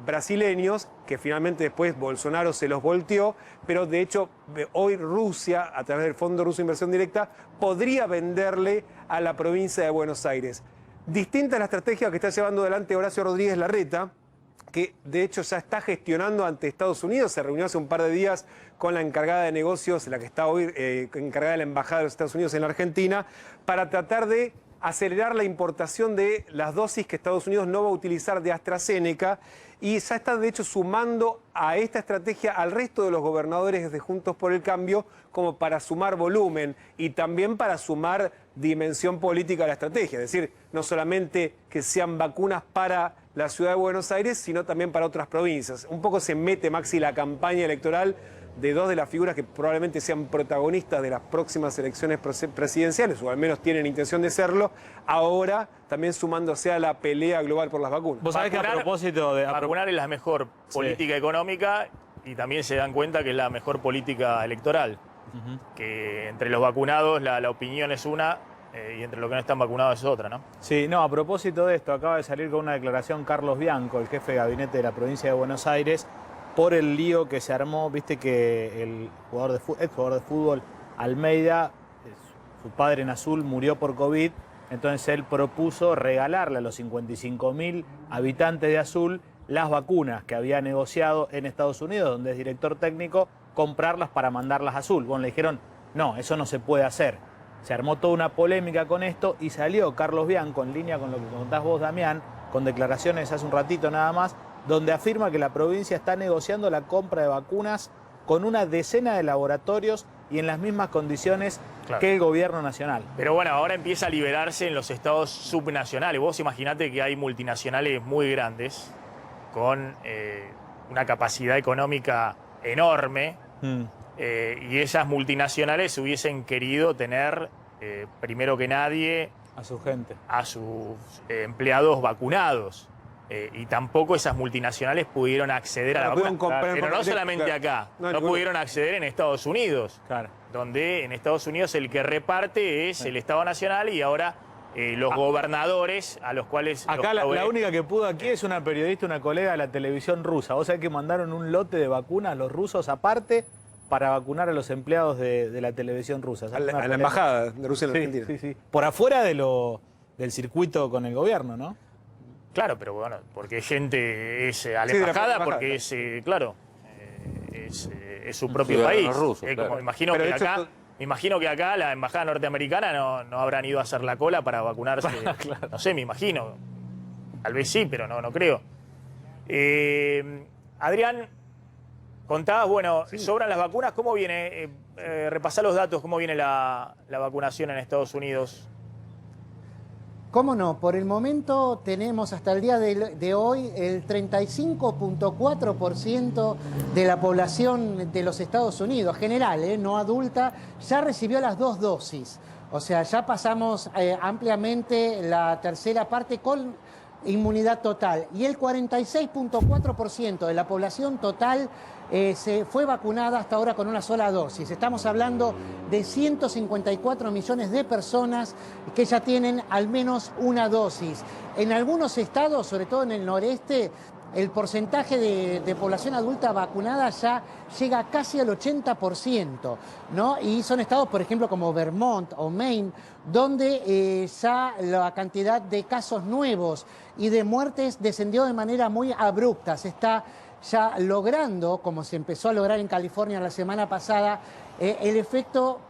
brasileños, que finalmente después Bolsonaro se los volteó, pero de hecho hoy Rusia, a través del Fondo Ruso de Inversión Directa, podría venderle a la provincia de Buenos Aires. Distinta es la estrategia que está llevando adelante Horacio Rodríguez Larreta, que de hecho ya está gestionando ante Estados Unidos. Se reunió hace un par de días con la encargada de negocios, la que está hoy encargada de la Embajada de los Estados Unidos en la Argentina, para tratar de acelerar la importación de las dosis que Estados Unidos no va a utilizar de AstraZeneca, y ya está de hecho sumando a esta estrategia al resto de los gobernadores de Juntos por el Cambio, como para sumar volumen y también para sumar dimensión política a la estrategia. Es decir, no solamente que sean vacunas para la ciudad de Buenos Aires, sino también para otras provincias. Un poco se mete, Maxi, la campaña electoral de 2 de las figuras que probablemente sean protagonistas de las próximas elecciones presidenciales, o al menos tienen intención de serlo, ahora también sumándose a la pelea global por las vacunas. Vos sabés que a propósito de... Vacunar es la mejor política económica y también se dan cuenta que es la mejor política electoral. que entre los vacunados la opinión es una y entre los que no están vacunados es otra, ¿no? Sí, no, a propósito de esto, acaba de salir con una declaración Carlos Bianco, el jefe de gabinete de la provincia de Buenos Aires, por el lío que se armó. Viste que el ex jugador de fútbol Almeida, su padre en azul, murió por COVID, entonces él propuso regalarle a los 55.000 habitantes de Azul las vacunas que había negociado en Estados Unidos, donde es director técnico, comprarlas para mandarlas a Azul. Bueno, le dijeron, no, eso no se puede hacer. Se armó toda una polémica con esto y salió Carlos Bianco, en línea con lo que contás vos, Damián, con declaraciones hace un ratito nada más, donde afirma que la provincia está negociando la compra de vacunas con una decena de laboratorios y en las mismas condiciones que el gobierno nacional. Pero bueno, ahora empieza a liberarse en los estados subnacionales. Vos imaginate que hay multinacionales muy grandes con una capacidad económica enorme y esas multinacionales hubiesen querido tener, primero que nadie, a su gente, a sus empleados vacunados. Y tampoco esas multinacionales pudieron acceder a la vacuna. Pero no solamente acá, no pudieron acceder en Estados Unidos, donde en Estados Unidos el que reparte es el Estado Nacional y ahora los gobernadores a los cuales... Acá la única que pudo aquí es una periodista, una colega de la televisión rusa. Vos sabés que mandaron un lote de vacunas los rusos aparte para vacunar a los empleados de la televisión rusa. A la embajada de Rusia en Argentina. Sí, sí. Por afuera del circuito con el gobierno, ¿no? Claro, pero bueno, porque gente es a la embajada, porque es, claro, es su propio país. Ruso, claro. Imagino que acá la embajada norteamericana no habrán ido a hacer la cola para vacunarse. Claro. No sé, me imagino. Tal vez sí, pero no creo. Adrián, contabas, bueno, sobran las vacunas. ¿Cómo viene? Repasá los datos, ¿cómo viene la vacunación en Estados Unidos? ¿Cómo no? Por el momento tenemos hasta el día de hoy el 35.4% de la población de los Estados Unidos, general, no adulta, ya recibió las 2 dosis. O sea, ya pasamos ampliamente la tercera parte con inmunidad total. Y el 46.4% de la población total se fue vacunada hasta ahora con una sola dosis. Estamos hablando de 154 millones de personas que ya tienen al menos una dosis. En algunos estados, sobre todo en el noreste, el porcentaje de población adulta vacunada ya llega casi al 80%, ¿no? Y son estados, por ejemplo, como Vermont o Maine, donde ya la cantidad de casos nuevos y de muertes descendió de manera muy abrupta. Se está ya logrando, como se empezó a lograr en California la semana pasada, el efecto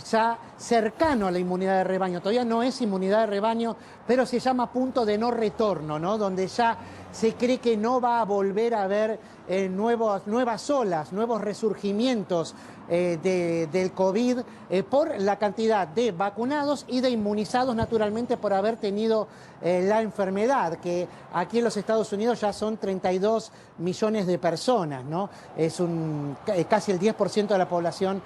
ya cercano a la inmunidad de rebaño. Todavía no es inmunidad de rebaño, pero se llama punto de no retorno, ¿no? Donde ya se cree que no va a volver a haber nuevas olas, nuevos resurgimientos del COVID por la cantidad de vacunados y de inmunizados, naturalmente, por haber tenido la enfermedad, que aquí en los Estados Unidos ya son 32 millones de personas, ¿no? Es casi el 10% de la población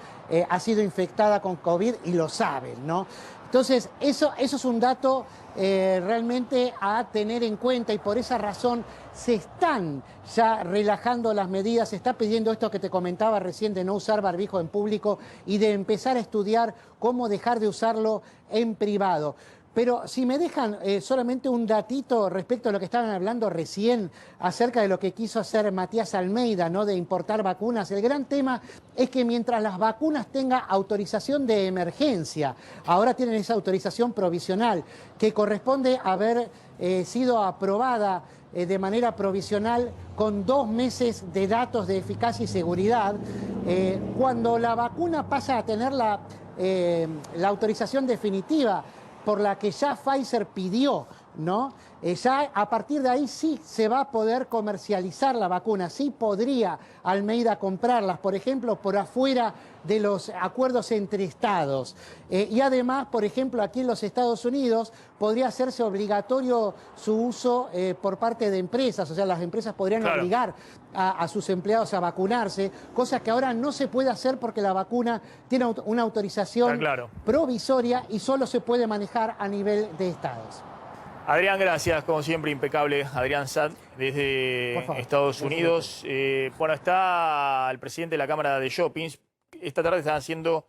ha sido infectada con COVID y lo saben, ¿no? Entonces, eso es un dato realmente a tener en cuenta y por esa razón se están ya relajando las medidas, se está pidiendo esto que te comentaba recién de no usar barbijo en público y de empezar a estudiar cómo dejar de usarlo en privado. Pero si me dejan solamente un datito respecto a lo que estaban hablando recién acerca de lo que quiso hacer Matías Almeida, ¿no? De importar vacunas. El gran tema es que mientras las vacunas tengan autorización de emergencia, ahora tienen esa autorización provisional que corresponde haber sido aprobada de manera provisional con 2 meses de datos de eficacia y seguridad. Cuando la vacuna pasa a tener la autorización definitiva, por la que ya Pfizer pidió, ¿no? Ya a partir de ahí sí se va a poder comercializar la vacuna, sí podría Almeida comprarlas, por ejemplo, por afuera de los acuerdos entre estados. Y además, por ejemplo, aquí en los Estados Unidos podría hacerse obligatorio su uso por parte de empresas, o sea, las empresas podrían obligar a sus empleados a vacunarse, cosa que ahora no se puede hacer porque la vacuna tiene una autorización provisoria y solo se puede manejar a nivel de estados. Adrián, gracias, como siempre, impecable. Adrián Saad, desde Estados Unidos. Bueno, está el presidente de la Cámara de Shoppings, esta tarde están haciendo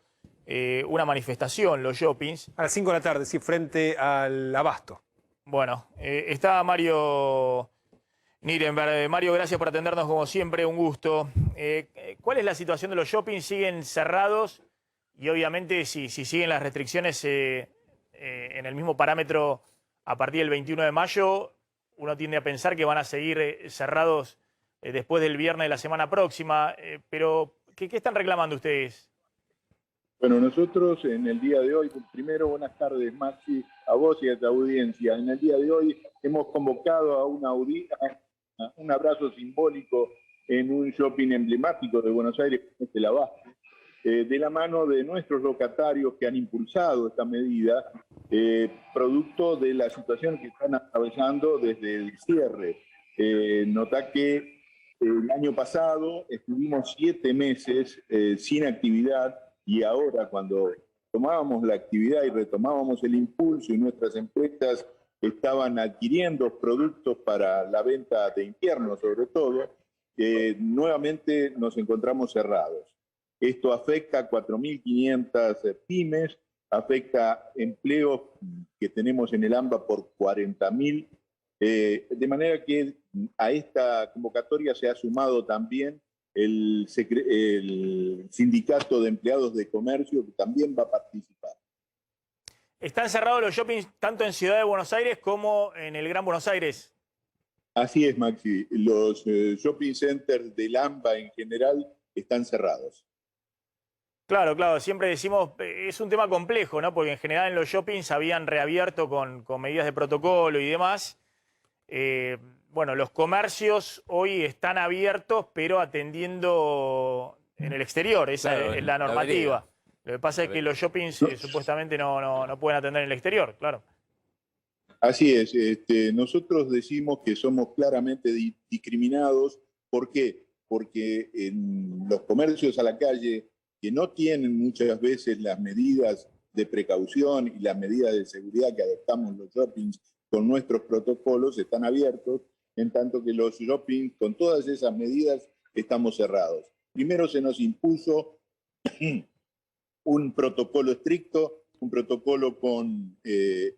una manifestación, los shoppings. A las 5 de la tarde, sí, frente al Abasto. Bueno, está Mario Nirenberg. Mario, gracias por atendernos como siempre, un gusto. ¿Cuál es la situación de los shoppings? ¿Siguen cerrados? Y obviamente si siguen las restricciones en el mismo parámetro a partir del 21 de mayo, uno tiende a pensar que van a seguir cerrados después del viernes de la semana próxima. Pero, ¿qué están reclamando ustedes? Bueno, nosotros en el día de hoy, primero buenas tardes Maxi, a vos y a tu audiencia. En el día de hoy hemos convocado a un abrazo simbólico en un shopping emblemático de Buenos Aires, que es el Abasto, de la mano de nuestros locatarios que han impulsado esta medida, producto de la situación que están atravesando desde el cierre. Nota que el año pasado estuvimos 7 meses sin actividad, y ahora cuando tomábamos la actividad y retomábamos el impulso y nuestras empresas estaban adquiriendo productos para la venta de invierno sobre todo, nuevamente nos encontramos cerrados. Esto afecta a 4.500 pymes, afecta empleos que tenemos en el AMBA por 40.000, de manera que a esta convocatoria se ha sumado también el sindicato de empleados de comercio, que también va a participar. ¿Están cerrados los shoppings tanto en Ciudad de Buenos Aires como en el Gran Buenos Aires? Así es, Maxi. Los shopping centers del AMBA en general están cerrados. Claro, siempre decimos, es un tema complejo, ¿no? Porque en general en los shoppings habían reabierto con medidas de protocolo y demás. Bueno, los comercios hoy están abiertos, pero atendiendo en el exterior, esa es la normativa. Lo que pasa es que los shoppings supuestamente no pueden atender en el exterior, claro. Así es, nosotros decimos que somos claramente discriminados. ¿Por qué? Porque en los comercios a la calle, que no tienen muchas veces las medidas de precaución y las medidas de seguridad que adoptamos los shoppings con nuestros protocolos, están abiertos, en tanto que los shoppings con todas esas medidas estamos cerrados. Primero se nos impuso un protocolo estricto, un protocolo con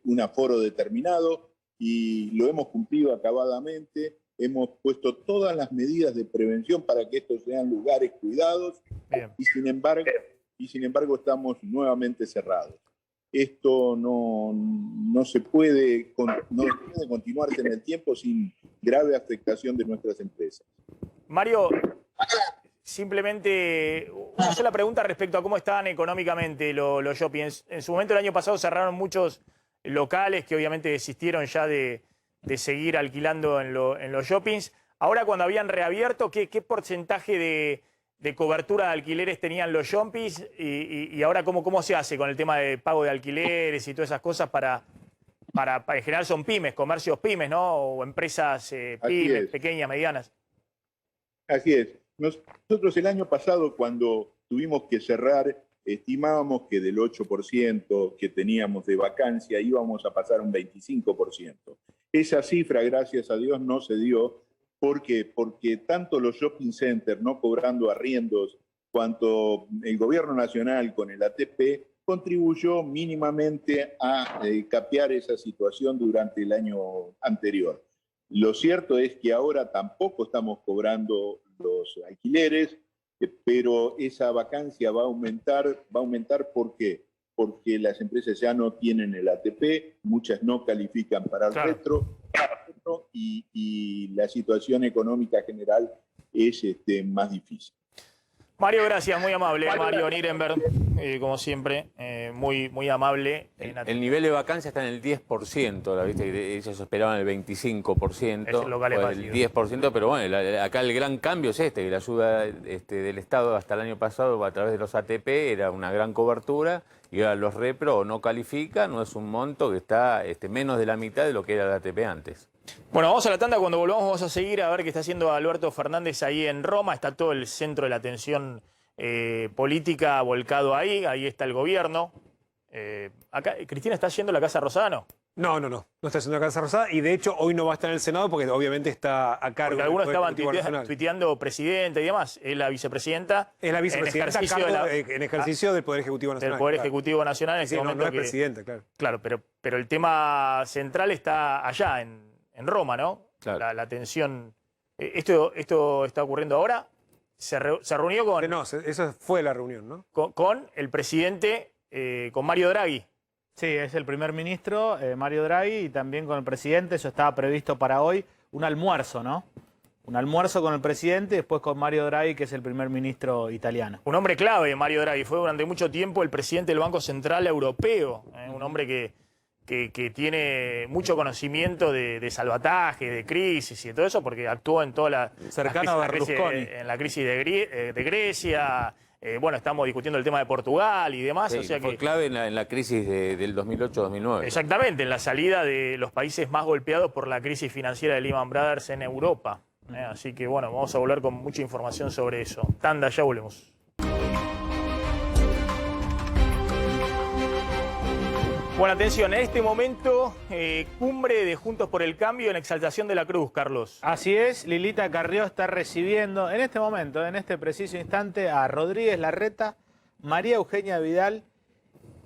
un aforo determinado, y lo hemos cumplido acabadamente. Hemos puesto todas las medidas de prevención para que estos sean lugares cuidados, y sin embargo estamos nuevamente cerrados. Esto no se puede continuarse en el tiempo sin grave afectación de nuestras empresas. Mario, simplemente una sola pregunta respecto a cómo estaban económicamente los shoppings. En su momento, el año pasado, cerraron muchos locales que obviamente desistieron ya de seguir alquilando en los shoppings. Ahora, cuando habían reabierto, ¿qué porcentaje de cobertura de alquileres tenían los shoppings? Y ahora, ¿cómo se hace con el tema de pago de alquileres y todas esas cosas para en general son pymes, comercios pymes, ¿no? O empresas pymes, pequeñas, medianas. Así es. Nosotros el año pasado, cuando tuvimos que cerrar, estimábamos que del 8% que teníamos de vacancia íbamos a pasar a un 25%. Esa cifra, gracias a Dios, no se dio. ¿Por qué? Porque tanto los shopping centers no cobrando arriendos, cuanto el gobierno nacional con el ATP contribuyó mínimamente a capear esa situación durante el año anterior. Lo cierto es que ahora tampoco estamos cobrando los alquileres, pero esa vacancia va a aumentar. ¿Por qué? Porque las empresas ya no tienen el ATP, muchas no califican para el retro, y la situación económica general es más difícil. Mario, gracias, muy amable. Mario Nirenberg, como siempre, muy amable. El nivel de vacancia está en el 10%, ¿viste? Ellos esperaban el 25%, Esos locales o el 10%, pero bueno, acá el gran cambio es que la ayuda del Estado hasta el año pasado a través de los ATP era una gran cobertura, y ahora los repro no califican, no es un monto que está menos de la mitad de lo que era el ATP antes. Bueno, vamos a la tanda. Cuando volvamos vamos a seguir a ver qué está haciendo Alberto Fernández ahí en Roma. Está todo el centro de la atención política volcado ahí. Ahí está el gobierno. Acá, Cristina, ¿está yendo a la Casa Rosada, no? No está haciendo la Casa Rosada y de hecho hoy no va a estar en el Senado porque obviamente está a cargo Porque algunos del estaban Ejecutivo Nacional. tuiteando presidenta y demás. Es la vicepresidenta. Es la vicepresidenta en ejercicio del Poder Ejecutivo Nacional. Del Poder Ejecutivo Nacional en este momento. No es presidenta, claro. Claro, pero el tema central está allá, en Roma, ¿no? Claro. La tensión. ¿Esto está ocurriendo ahora? Se reunió con... No, eso fue la reunión, ¿no? Con el presidente, con Mario Draghi. Sí, es el primer ministro, Mario Draghi, y también con el presidente. Eso estaba previsto para hoy. Un almuerzo, ¿no? Un almuerzo con el presidente y después con Mario Draghi, que es el primer ministro italiano. Un hombre clave, Mario Draghi. Fue durante mucho tiempo el presidente del Banco Central Europeo. Un hombre que tiene mucho conocimiento de salvataje, de crisis y de todo eso, porque actuó en toda la... Cercano a Berlusconi. En la crisis de Grecia. Bueno, estamos discutiendo el tema de Portugal y demás. Sí, o sea fue que, clave en la crisis del 2008-2009. exactamente, en la salida de los países más golpeados por la crisis financiera de Lehman Brothers en Europa. Así que bueno, vamos a volver con mucha información sobre eso. Tanda, ya volvemos. Bueno, atención, en este momento, cumbre de Juntos por el Cambio en Exaltación de la Cruz, Carlos. Así es, Lilita Carrió está recibiendo en este momento, en este preciso instante, a Rodríguez Larreta, María Eugenia Vidal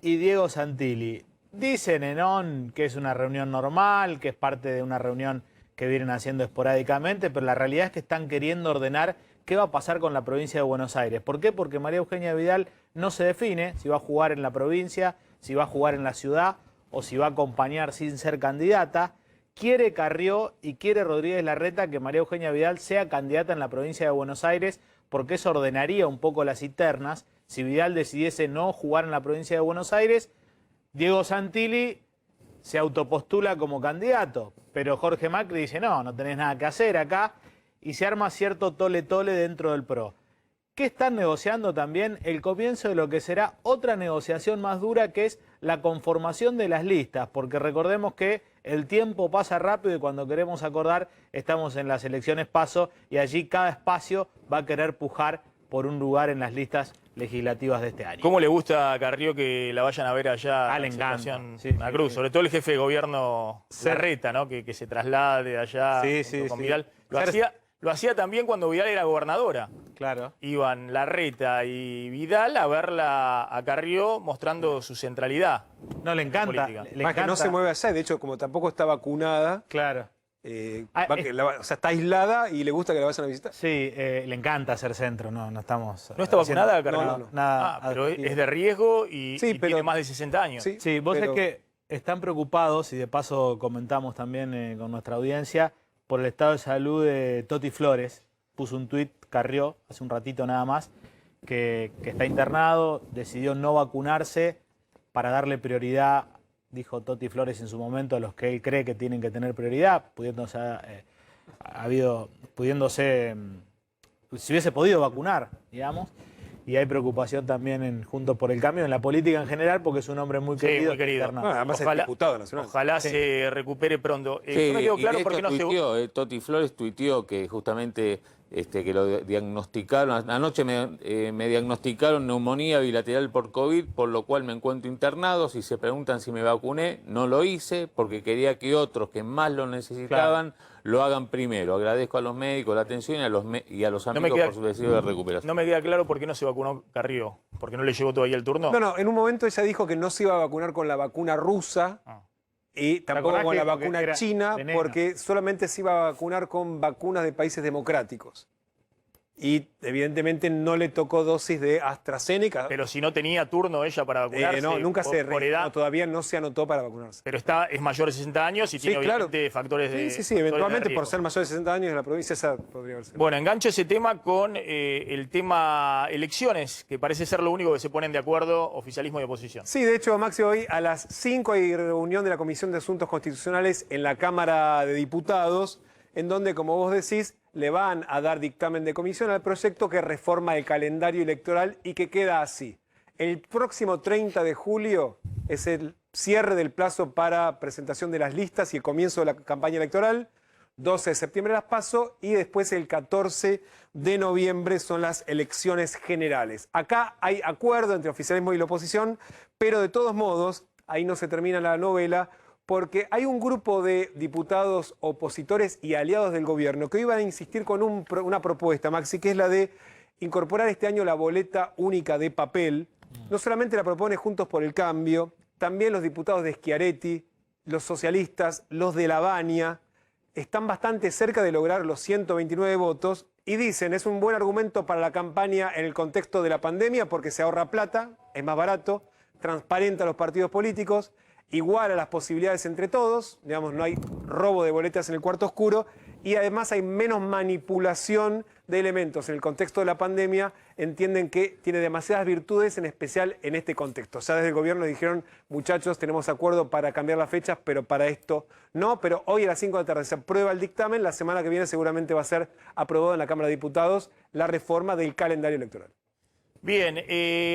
y Diego Santilli. Dicen en ON que es una reunión normal, que es parte de una reunión que vienen haciendo esporádicamente, pero la realidad es que están queriendo ordenar qué va a pasar con la provincia de Buenos Aires. ¿Por qué? Porque María Eugenia Vidal no se define si va a jugar en la provincia, si va a jugar en la ciudad o si va a acompañar sin ser candidata. Quiere Carrió y quiere Rodríguez Larreta que María Eugenia Vidal sea candidata en la provincia de Buenos Aires, porque eso ordenaría un poco las internas. Si Vidal decidiese no jugar en la provincia de Buenos Aires, Diego Santilli se autopostula como candidato, pero Jorge Macri dice no tenés nada que hacer acá, y se arma cierto tole-tole dentro del PRO. ¿Qué están negociando también? El comienzo de lo que será otra negociación más dura, que es la conformación de las listas, porque recordemos que el tiempo pasa rápido y cuando queremos acordar estamos en las elecciones PASO y allí cada espacio va a querer pujar por un lugar en las listas legislativas de este año. ¿Cómo le gusta a Carrió que la vayan a ver allá le en encanta. Exaltación a Cruz? Sobre todo el jefe de gobierno Larreta, ¿no? Que se traslade de allá con Vidal. Lo hacía también cuando Vidal era gobernadora. Claro. Iban Larreta y Vidal a verla a Carrió mostrando su centralidad. No, le encanta. Más que no se mueve allá, de hecho, como tampoco está vacunada. Claro. O sea, está aislada y le gusta que la vayan a visitar. Sí, le encanta hacer centro, no estamos... ¿No está vacunada, Carrió? No. Nada. Pero es de riesgo y tiene más de 60 años. Sí, vos es que están preocupados, y de paso comentamos también con nuestra audiencia, por el estado de salud de Toti Flores. Puso un tuit, Carrió, hace un ratito nada más, que está internado, decidió no vacunarse para darle prioridad, dijo Toti Flores en su momento, a los que él cree que tienen que tener prioridad, si hubiese podido vacunar, digamos. Y hay preocupación también en Juntos por el Cambio, en la política en general, porque es un hombre muy querido. Sí, muy querido. Además es diputado nacional. Ojalá se recupere pronto. Sí, no me quedó claro y por qué no se... Toti Flores tuiteó que justamente que lo diagnosticaron, anoche me diagnosticaron neumonía bilateral por COVID, por lo cual me encuentro internado. Si se preguntan si me vacuné, no lo hice porque quería que otros que más lo necesitaban lo hagan primero. Agradezco a los médicos la atención y a los amigos por su deseo de recuperación. No me queda claro por qué no se vacunó Carrió, porque no le llegó todavía el turno. No, en un momento ella dijo que no se iba a vacunar con la vacuna rusa. Y tampoco con la vacuna china, porque solamente se iba a vacunar con vacunas de países democráticos. Y evidentemente no le tocó dosis de AstraZeneca. Pero si no tenía turno ella para vacunarse. No, nunca por edad. No, todavía no se anotó para vacunarse. Pero es mayor de 60 años y tiene obviamente factores de... Sí, eventualmente por ser mayor de 60 años en la provincia esa podría verse. Bueno, engancho ese tema con el tema elecciones, que parece ser lo único que se ponen de acuerdo oficialismo y oposición. Sí, de hecho, Maxi, hoy a las 5 hay reunión de la Comisión de Asuntos Constitucionales en la Cámara de Diputados, en donde, como vos decís, le van a dar dictamen de comisión al proyecto que reforma el calendario electoral y que queda así. El próximo 30 de julio es el cierre del plazo para presentación de las listas y el comienzo de la campaña electoral. 12 de septiembre las PASO y después el 14 de noviembre son las elecciones generales. Acá hay acuerdo entre oficialismo y la oposición, pero de todos modos, ahí no se termina la novela, porque hay un grupo de diputados opositores y aliados del gobierno que hoy van a insistir con una propuesta, Maxi, que es la de incorporar este año la boleta única de papel. No solamente la propone Juntos por el Cambio, también los diputados de Schiaretti, los socialistas, los de La Baña, están bastante cerca de lograr los 129 votos y dicen es un buen argumento para la campaña en el contexto de la pandemia porque se ahorra plata, es más barato, transparenta a los partidos políticos, iguala las posibilidades entre todos, digamos, no hay robo de boletas en el cuarto oscuro y además hay menos manipulación de elementos en el contexto de la pandemia. Entienden que tiene demasiadas virtudes, en especial en este contexto. O sea, desde el gobierno dijeron, muchachos, tenemos acuerdo para cambiar las fechas, pero para esto no. Pero hoy a las 5 de la tarde se aprueba el dictamen, la semana que viene seguramente va a ser aprobado en la Cámara de Diputados la reforma del calendario electoral. Bien,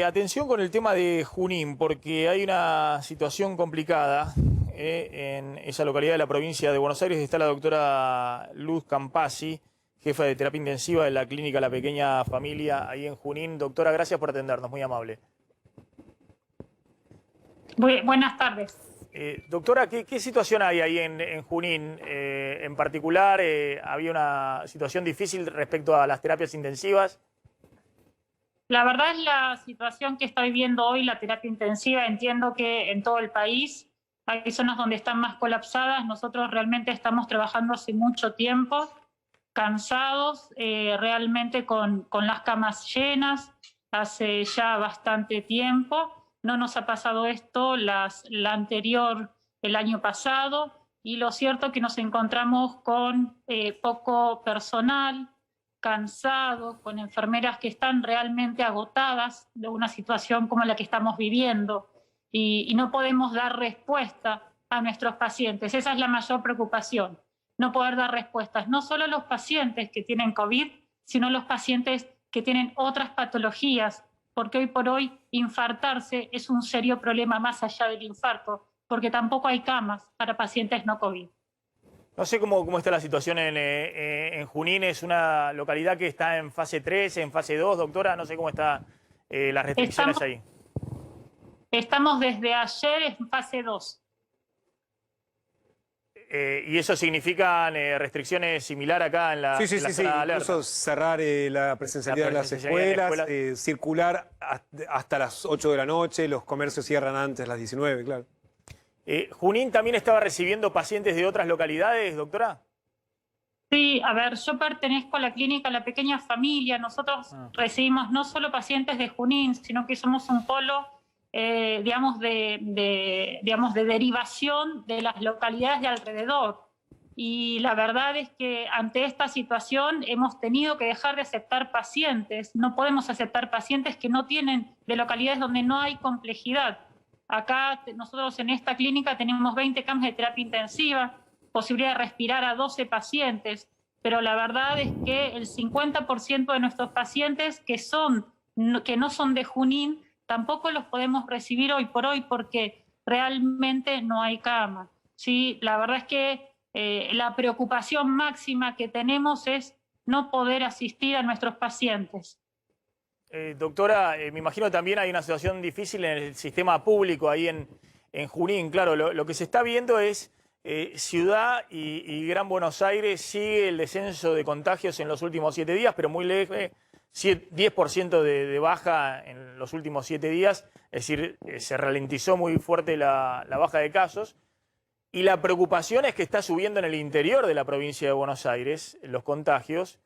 atención con el tema de Junín, porque hay una situación complicada en esa localidad de la provincia de Buenos Aires. Está la doctora Luz Campasi, jefa de terapia intensiva de la clínica La Pequeña Familia, ahí en Junín. Doctora, gracias por atendernos, muy amable. Buenas tardes. Doctora, ¿qué situación hay ahí en Junín? En particular, ¿había una situación difícil respecto a las terapias intensivas? La verdad es la situación que está viviendo hoy la terapia intensiva. Entiendo que en todo el país hay zonas donde están más colapsadas. Nosotros realmente estamos trabajando hace mucho tiempo, cansados, realmente con las camas llenas, hace ya bastante tiempo. No nos ha pasado esto la anterior, el año pasado, y lo cierto es que nos encontramos con poco personal, cansados, con enfermeras que están realmente agotadas de una situación como la que estamos viviendo y no podemos dar respuesta a nuestros pacientes. Esa es la mayor preocupación, no poder dar respuestas, no solo a los pacientes que tienen COVID, sino a los pacientes que tienen otras patologías, porque hoy por hoy infartarse es un serio problema más allá del infarto, porque tampoco hay camas para pacientes no COVID. No sé cómo está la situación en Junín. Es una localidad que está en fase 3, en fase 2, doctora. No sé cómo están las restricciones ahí. Estamos desde ayer en fase 2. ¿Y eso significa restricciones similar acá en la, sí, en la zona de alerta? Incluso cerrar la presencialidad de las escuelas, circular hasta las 8 de la noche, los comercios cierran antes, las 19, claro. ¿Junín también estaba recibiendo pacientes de otras localidades, doctora? Sí, a ver, yo pertenezco a la clínica La Pequeña Familia. Nosotros recibimos no solo pacientes de Junín, sino que somos un polo, digamos, de derivación de las localidades de alrededor. Y la verdad es que ante esta situación hemos tenido que dejar de aceptar pacientes. No podemos aceptar pacientes que no tienen, de localidades donde no hay complejidad. Acá nosotros en esta clínica tenemos 20 camas de terapia intensiva, posibilidad de respirar a 12 pacientes, pero la verdad es que el 50% de nuestros pacientes que no son de Junín tampoco los podemos recibir hoy por hoy porque realmente no hay cama. ¿Sí? La verdad es que la preocupación máxima que tenemos es no poder asistir a nuestros pacientes. Doctora, me imagino también hay una situación difícil en el sistema público ahí en Junín. Claro, lo que se está viendo es Ciudad y Gran Buenos Aires sigue el descenso de contagios en los últimos 7 días, pero muy leve, 10% de baja en los últimos 7 días. Es decir, se ralentizó muy fuerte la baja de casos. Y la preocupación es que está subiendo en el interior de la provincia de Buenos Aires los contagios.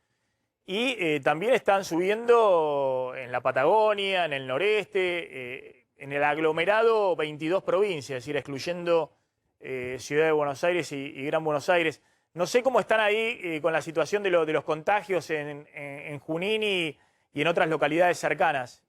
Y también están subiendo en la Patagonia, en el noreste, en el aglomerado 22 provincias, es decir, excluyendo Ciudad de Buenos Aires y Gran Buenos Aires. No sé cómo están ahí con la situación de los contagios en Junín y en otras localidades cercanas.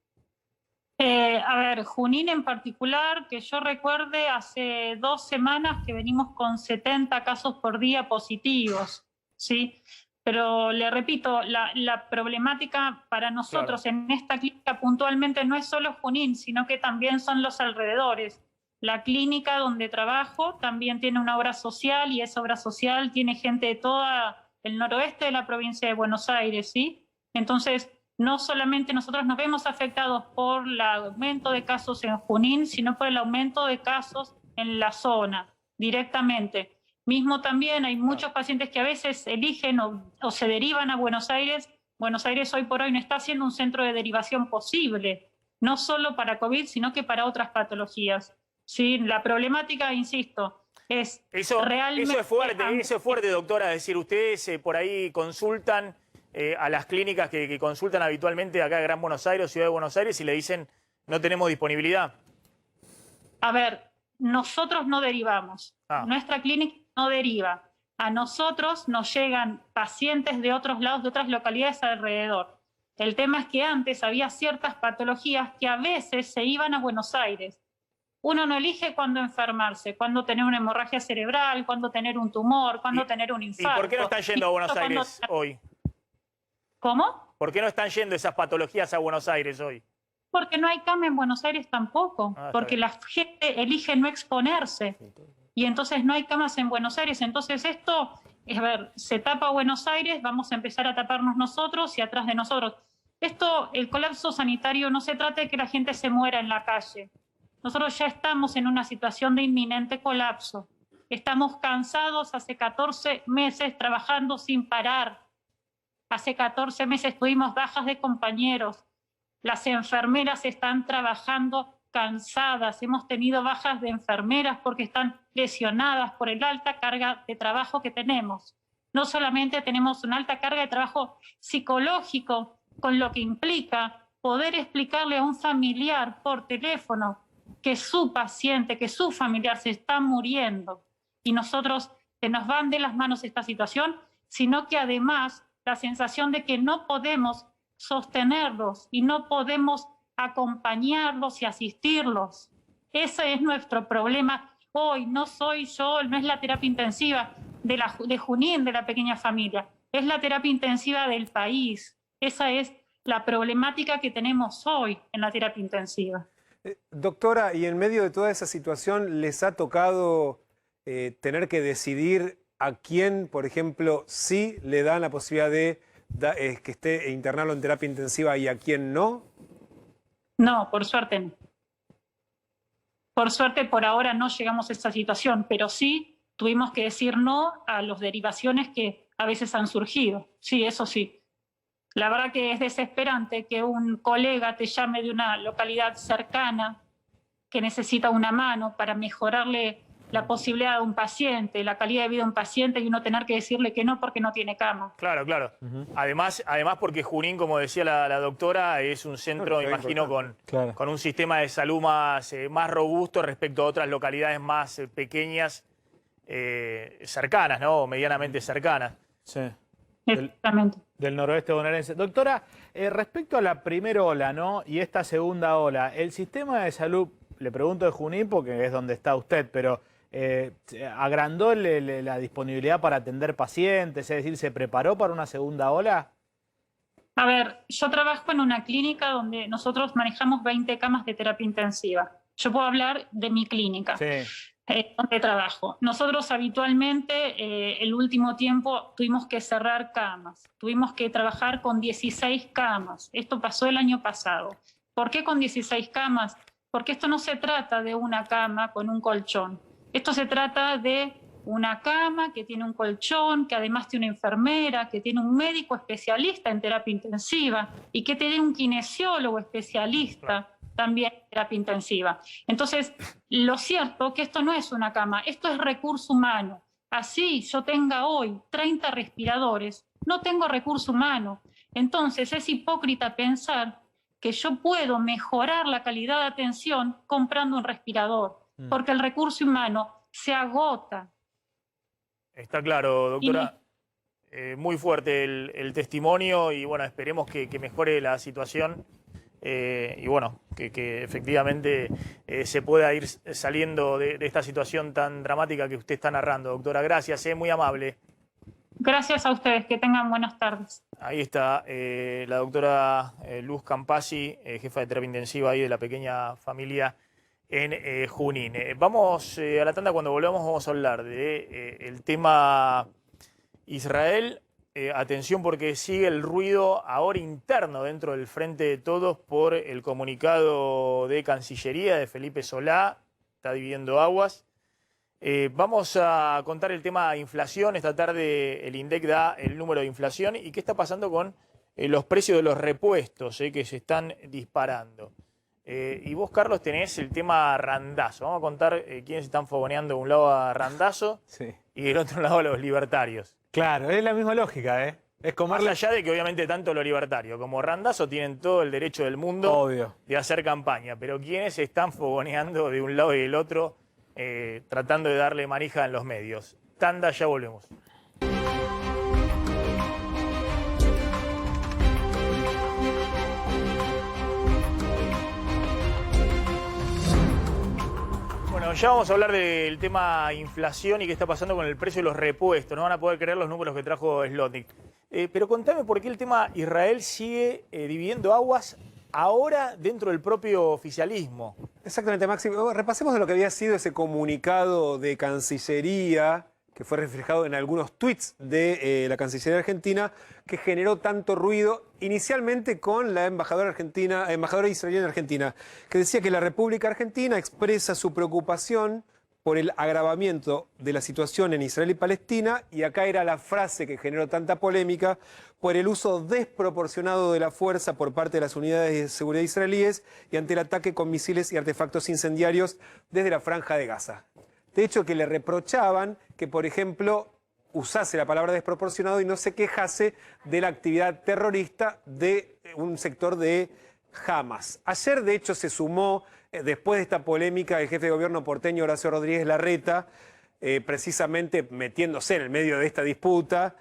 A ver, Junín en particular, que yo recuerde, hace 2 semanas que venimos con 70 casos por día positivos, ¿sí? Pero le repito, la problemática para nosotros en esta clínica puntualmente no es solo Junín, sino que también son los alrededores. La clínica donde trabajo también tiene una obra social y esa obra social tiene gente de todo el noroeste de la provincia de Buenos Aires, ¿sí? Entonces, no solamente nosotros nos vemos afectados por el aumento de casos en Junín, sino por el aumento de casos en la zona. directamente. Mismo también hay muchos pacientes que a veces eligen o se derivan a Buenos Aires. Buenos Aires hoy por hoy no está siendo un centro de derivación posible, no solo para COVID, sino que para otras patologías. ¿Sí? La problemática, insisto, es realmente... Eso es fuerte, doctora. Es decir, ustedes por ahí consultan a las clínicas que consultan habitualmente acá en Gran Buenos Aires, Ciudad de Buenos Aires, y le dicen no tenemos disponibilidad. A ver, nosotros no derivamos. Nuestra clínica no deriva. A nosotros nos llegan pacientes de otros lados, de otras localidades alrededor. El tema es que antes había ciertas patologías que a veces se iban a Buenos Aires. Uno no elige cuándo enfermarse, cuándo tener una hemorragia cerebral, cuándo tener un tumor, cuándo tener un infarto. ¿Y por qué no están yendo a Buenos Aires hoy? ¿Cómo? ¿Por qué no están yendo esas patologías a Buenos Aires hoy? Porque no hay cama en Buenos Aires tampoco, porque la gente elige no exponerse. Y entonces no hay camas en Buenos Aires. Entonces esto, a ver, se tapa Buenos Aires, vamos a empezar a taparnos nosotros y atrás de nosotros. Esto, el colapso sanitario, no se trata de que la gente se muera en la calle. Nosotros ya estamos en una situación de inminente colapso. Estamos cansados, hace 14 meses trabajando sin parar. Hace 14 meses tuvimos bajas de compañeros. Las enfermeras están trabajando cansadas. Hemos tenido bajas de enfermeras porque están lesionadas por el alta carga de trabajo que tenemos. No solamente tenemos una alta carga de trabajo psicológico, con lo que implica poder explicarle a un familiar por teléfono que su paciente, que su familiar se está muriendo y nosotros se nos van de las manos esta situación, sino que además la sensación de que no podemos sostenerlos y no podemos acompañarlos y asistirlos. Ese es nuestro problema hoy. No soy yo, no es la terapia intensiva de Junín, de la pequeña familia, es la terapia intensiva del país. Esa es la problemática que tenemos hoy en la terapia intensiva. Doctora, y en medio de toda esa situación, ¿les ha tocado tener que decidir a quién, por ejemplo, sí le dan la posibilidad de que esté internarlo en terapia intensiva y a quién no? No, por suerte no. Por suerte, por ahora no llegamos a esa situación, pero sí tuvimos que decir no a las derivaciones que a veces han surgido. Sí, eso sí. La verdad que es desesperante que un colega te llame de una localidad cercana que necesita una mano para mejorarle la posibilidad de un paciente, la calidad de vida de un paciente, y uno tener que decirle que no porque no tiene cama. Claro, claro. Además porque Junín, como decía la doctora, es un centro, imagino, con un sistema de salud más robusto respecto a otras localidades más pequeñas, cercanas, ¿no? O medianamente cercanas. Sí. Exactamente. Del noroeste bonaerense. Doctora, respecto a la primera ola, ¿no? Y esta segunda ola, el sistema de salud, le pregunto de Junín porque es donde está usted, pero ¿agrandó la disponibilidad para atender pacientes? Es decir, ¿se preparó para una segunda ola? A ver, yo trabajo en una clínica donde nosotros manejamos 20 camas de terapia intensiva. Yo puedo hablar de mi clínica. Sí. Donde trabajo. Nosotros habitualmente el último tiempo tuvimos que cerrar camas, tuvimos que trabajar con 16 camas. Esto pasó el año pasado. ¿Por qué con 16 camas? Porque esto no se trata de una cama con un colchón. Esto se trata de una cama que tiene un colchón, que además tiene una enfermera, que tiene un médico especialista en terapia intensiva y que tiene un kinesiólogo especialista también en terapia intensiva. Entonces, lo cierto es que esto no es una cama, esto es recurso humano. Así yo tenga hoy 30 respiradores, no tengo recurso humano. Entonces, es hipócrita pensar que yo puedo mejorar la calidad de atención comprando un respirador, porque el recurso humano se agota. Está claro, doctora. Muy fuerte el testimonio y bueno, esperemos que mejore la situación. Y bueno, que efectivamente se pueda ir saliendo de esta situación tan dramática que usted está narrando. Doctora, gracias, muy amable. Gracias a ustedes, que tengan buenas tardes. Ahí está la doctora Luz Campasi, jefa de terapia intensiva ahí de la pequeña familia en Junín. Vamos a la tanda, cuando volvamos vamos a hablar de el tema Israel. Atención porque sigue el ruido ahora interno dentro del Frente de Todos por el comunicado de Cancillería de Felipe Solá, está dividiendo aguas. Vamos a contar el tema de inflación. Esta tarde el INDEC da el número de inflación y qué está pasando con los precios de los repuestos que se están disparando. Y vos, Carlos, tenés el tema Randazzo. Vamos a contar quiénes están fogoneando de un lado a Randazzo y del otro lado a los libertarios. Claro, es la misma lógica, ¿eh? Es Más allá de que obviamente tanto los libertarios como Randazzo tienen todo el derecho del mundo de hacer campaña, pero quienes están fogoneando de un lado y del otro, tratando de darle manija en los medios. Tanda, ya volvemos. Bueno, ya vamos a hablar del tema inflación y qué está pasando con el precio de los repuestos. No van a poder creer los números que trajo Slotnick. Pero contame por qué el tema Israel sigue dividiendo aguas ahora dentro del propio oficialismo. Exactamente, Maxi. Repasemos de lo que había sido ese comunicado de Cancillería, que fue reflejado en algunos tweets de la Cancillería Argentina, que generó tanto ruido inicialmente con la embajadora israelí en Argentina, que decía que la República Argentina expresa su preocupación por el agravamiento de la situación en Israel y Palestina, y acá era la frase que generó tanta polémica, por el uso desproporcionado de la fuerza por parte de las unidades de seguridad israelíes y ante el ataque con misiles y artefactos incendiarios desde la Franja de Gaza. De hecho, que le reprochaban que, por ejemplo, usase la palabra desproporcionado y no se quejase de la actividad terrorista de un sector de Hamas. Ayer, de hecho, se sumó, después de esta polémica, el jefe de gobierno porteño, Horacio Rodríguez Larreta, precisamente metiéndose en el medio de esta disputa,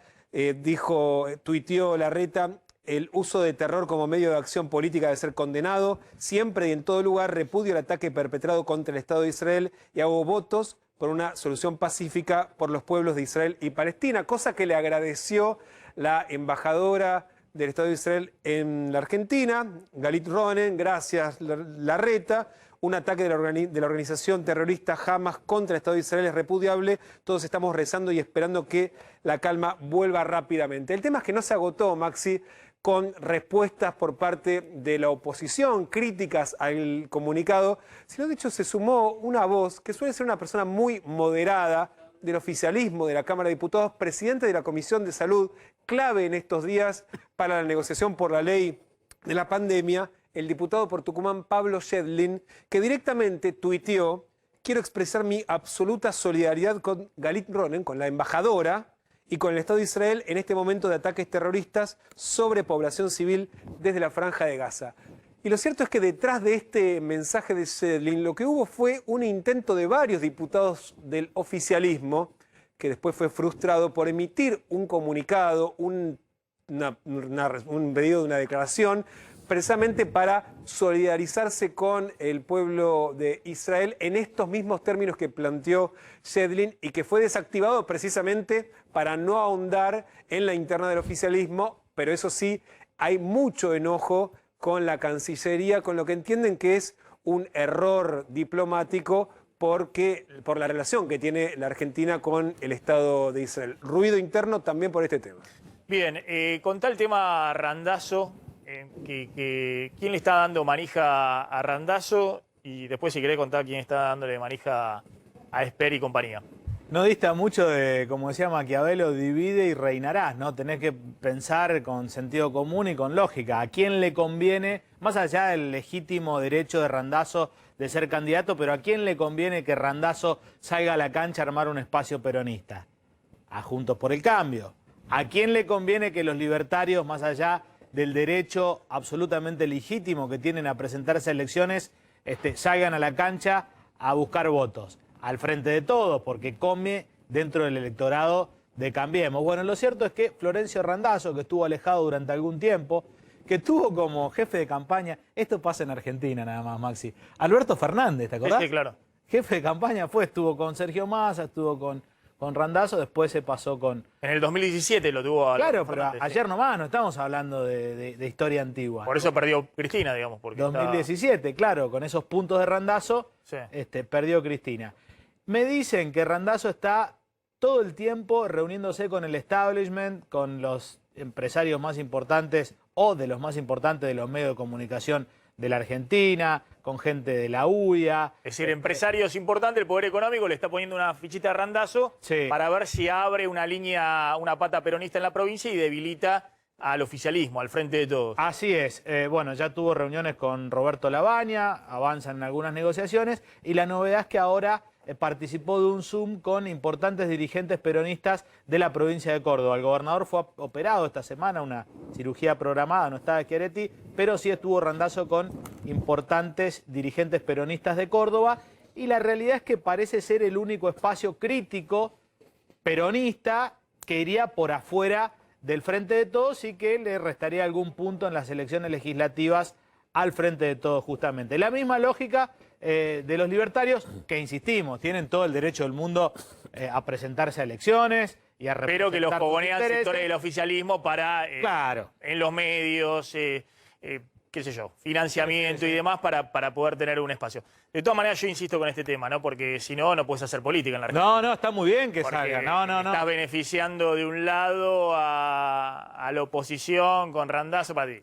tuiteó Larreta: el uso de terror como medio de acción política debe ser condenado. Siempre y en todo lugar repudio el ataque perpetrado contra el Estado de Israel y hago votos por una solución pacífica por los pueblos de Israel y Palestina, cosa que le agradeció la embajadora del Estado de Israel en la Argentina, Galit Ronen. Gracias, Larreta. Un ataque de la organización terrorista Hamas contra el Estado de Israel es repudiable. Todos estamos rezando y esperando que la calma vuelva rápidamente. El tema es que no se agotó, Maxi, con respuestas por parte de la oposición, críticas al comunicado, sino de hecho se sumó una voz que suele ser una persona muy moderada del oficialismo de la Cámara de Diputados, presidente de la Comisión de Salud, clave en estos días para la negociación por la ley de la pandemia, el diputado por Tucumán Pablo Shedlin, que directamente tuiteó: quiero expresar mi absoluta solidaridad con Galit Ronen, con la embajadora, y con el Estado de Israel en este momento de ataques terroristas sobre población civil desde la Franja de Gaza. Y lo cierto es que detrás de este mensaje de Shedlin lo que hubo fue un intento de varios diputados del oficialismo, que después fue frustrado, por emitir un comunicado, un pedido de una declaración, precisamente para solidarizarse con el pueblo de Israel en estos mismos términos que planteó Shedlin, y que fue desactivado precisamente para no ahondar en la interna del oficialismo. Pero eso sí, hay mucho enojo con la Cancillería, con lo que entienden que es un error diplomático por la relación que tiene la Argentina con el Estado de Israel. Ruido interno también por este tema. Bien, contá el tema Randazzo. ¿Quién le está dando manija a Randazzo? Y después, si querés, contar quién está dándole manija a Esper y compañía. No dista mucho de, como decía Maquiavelo, divide y reinarás, ¿no? Tenés que pensar con sentido común y con lógica. ¿A quién le conviene, más allá del legítimo derecho de Randazzo de ser candidato, pero a quién le conviene que Randazzo salga a la cancha a armar un espacio peronista? A Juntos por el Cambio. ¿A quién le conviene que los libertarios, más allá del derecho absolutamente legítimo que tienen a presentarse a elecciones, salgan a la cancha a buscar votos? Al Frente de Todos, porque come dentro del electorado de Cambiemos. Bueno, lo cierto es que Florencio Randazzo, que estuvo alejado durante algún tiempo, que tuvo como jefe de campaña, esto pasa en Argentina nada más, Maxi, Alberto Fernández, ¿te acordás? Sí, claro. Jefe de campaña estuvo con Sergio Massa, estuvo con Randazzo, después se pasó con... En el 2017 lo tuvo Alberto Claro, Fernández, pero ayer nomás, no estamos hablando de historia antigua. Por eso perdió Cristina, digamos. Porque 2017, claro, con esos puntos de Randazzo, perdió Cristina. Me dicen que Randazzo está todo el tiempo reuniéndose con el establishment, con los empresarios más importantes o de los más importantes de los medios de comunicación de la Argentina, con gente de la UIA. Es decir, empresarios importantes, el poder económico le está poniendo una fichita de randazo para ver si abre una línea, una pata peronista en la provincia y debilita al oficialismo, al Frente de Todos. Así es. Bueno, ya tuvo reuniones con Roberto Labaña, avanzan en algunas negociaciones y la novedad es que ahora participó de un Zoom con importantes dirigentes peronistas de la provincia de Córdoba. El gobernador fue operado esta semana, una cirugía programada, no estaba Schiaretti, pero sí estuvo Randazzo con importantes dirigentes peronistas de Córdoba y la realidad es que parece ser el único espacio crítico peronista que iría por afuera del Frente de Todos y que le restaría algún punto en las elecciones legislativas al Frente de Todos justamente. La misma lógica de los libertarios, que insistimos, tienen todo el derecho del mundo a presentarse a elecciones y a representar. Pero que los fogonean sectores del oficialismo para, en los medios, qué sé yo, financiamiento y demás para poder tener un espacio. De todas maneras, yo insisto con este tema, ¿no? Porque si no, no puedes hacer política en la Argentina. No, está muy bien que porque salga. No. Estás beneficiando de un lado a la oposición con Randazzo para ti.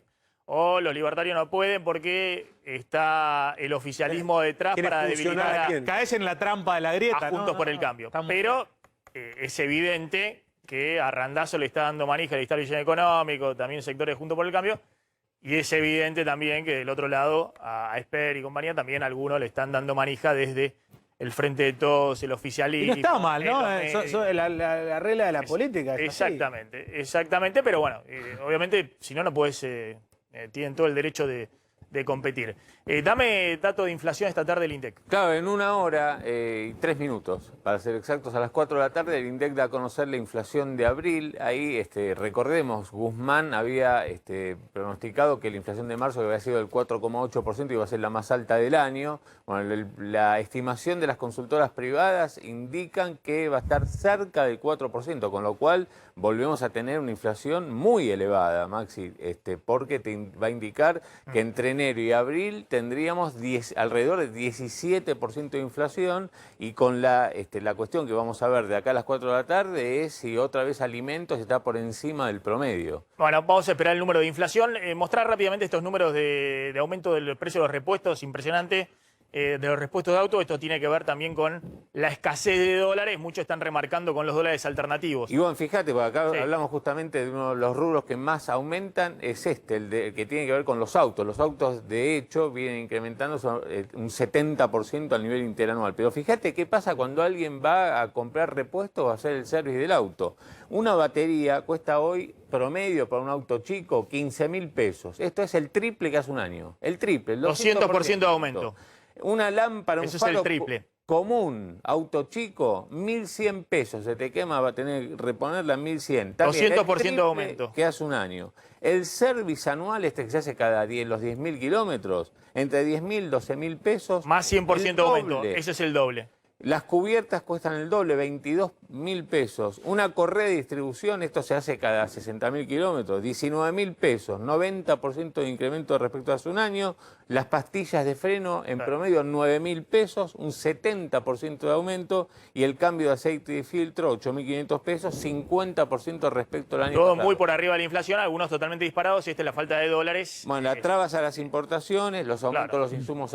O los libertarios no pueden porque está el oficialismo detrás para debilitar caes en la trampa de la grieta. a Juntos por el Cambio. Pero es evidente que a Randazzo le está dando manija el Estado Económico, también sectores de Juntos por el Cambio, y es evidente también que del otro lado, a Esper y compañía, también algunos le están dando manija desde el Frente de Todos, el oficialismo. Y no está mal, ¿no? La regla de la política. Exactamente, pero bueno, obviamente, si no, no puedes... tienen todo el derecho de competir. Dame dato de inflación esta tarde del INDEC. Claro, en 1 hora y 3 minutos, para ser exactos, a las 4 de la tarde el INDEC da a conocer la inflación de abril. Ahí, recordemos, Guzmán había pronosticado que la inflación de marzo, que había sido del 4,8%, iba a ser la más alta del año. Bueno, la estimación de las consultoras privadas indican que va a estar cerca del 4%, con lo cual volvemos a tener una inflación muy elevada, Maxi, porque te va a indicar que entre enero y abril tendríamos alrededor de 17% de inflación y con la cuestión que vamos a ver de acá a las 4 de la tarde es si otra vez alimentos está por encima del promedio. Bueno, vamos a esperar el número de inflación. Mostrar rápidamente estos números de aumento del precio de los repuestos, impresionante. De los repuestos de auto, esto tiene que ver también con la escasez de dólares, muchos están remarcando con los dólares alternativos. Y bueno, fíjate, porque acá hablamos justamente de uno de los rubros que más aumentan, es el que tiene que ver con los autos. Los autos, de hecho, vienen incrementando un 70% al nivel interanual. Pero fíjate qué pasa cuando alguien va a comprar repuestos o a hacer el service del auto. Una batería cuesta hoy promedio para un auto chico 15.000 pesos. Esto es el triple que hace un año. El triple. El 200% de aumento. Una lámpara, eso es el triple. Común, auto chico, 1.100 pesos. Se te quema, va a tener que reponerla en 1.100. 200% de aumento. Que hace un año. El service anual, que se hace cada los 10.000 kilómetros, entre 10.000 y 12.000 pesos. Más 100% de aumento. Ese es el doble. Las cubiertas cuestan el doble, 22.000 pesos. Una correa de distribución, esto se hace cada 60.000 kilómetros, 19.000 pesos, 90% de incremento respecto a hace un año. Las pastillas de freno, en promedio, 9.000 pesos, un 70% de aumento. Y el cambio de aceite de filtro, 8.500 pesos, 50% respecto al año pasado. Todo muy por arriba de la inflación, algunos totalmente disparados, y esta es la falta de dólares. Bueno, las trabas a las importaciones, los aumentos de los insumos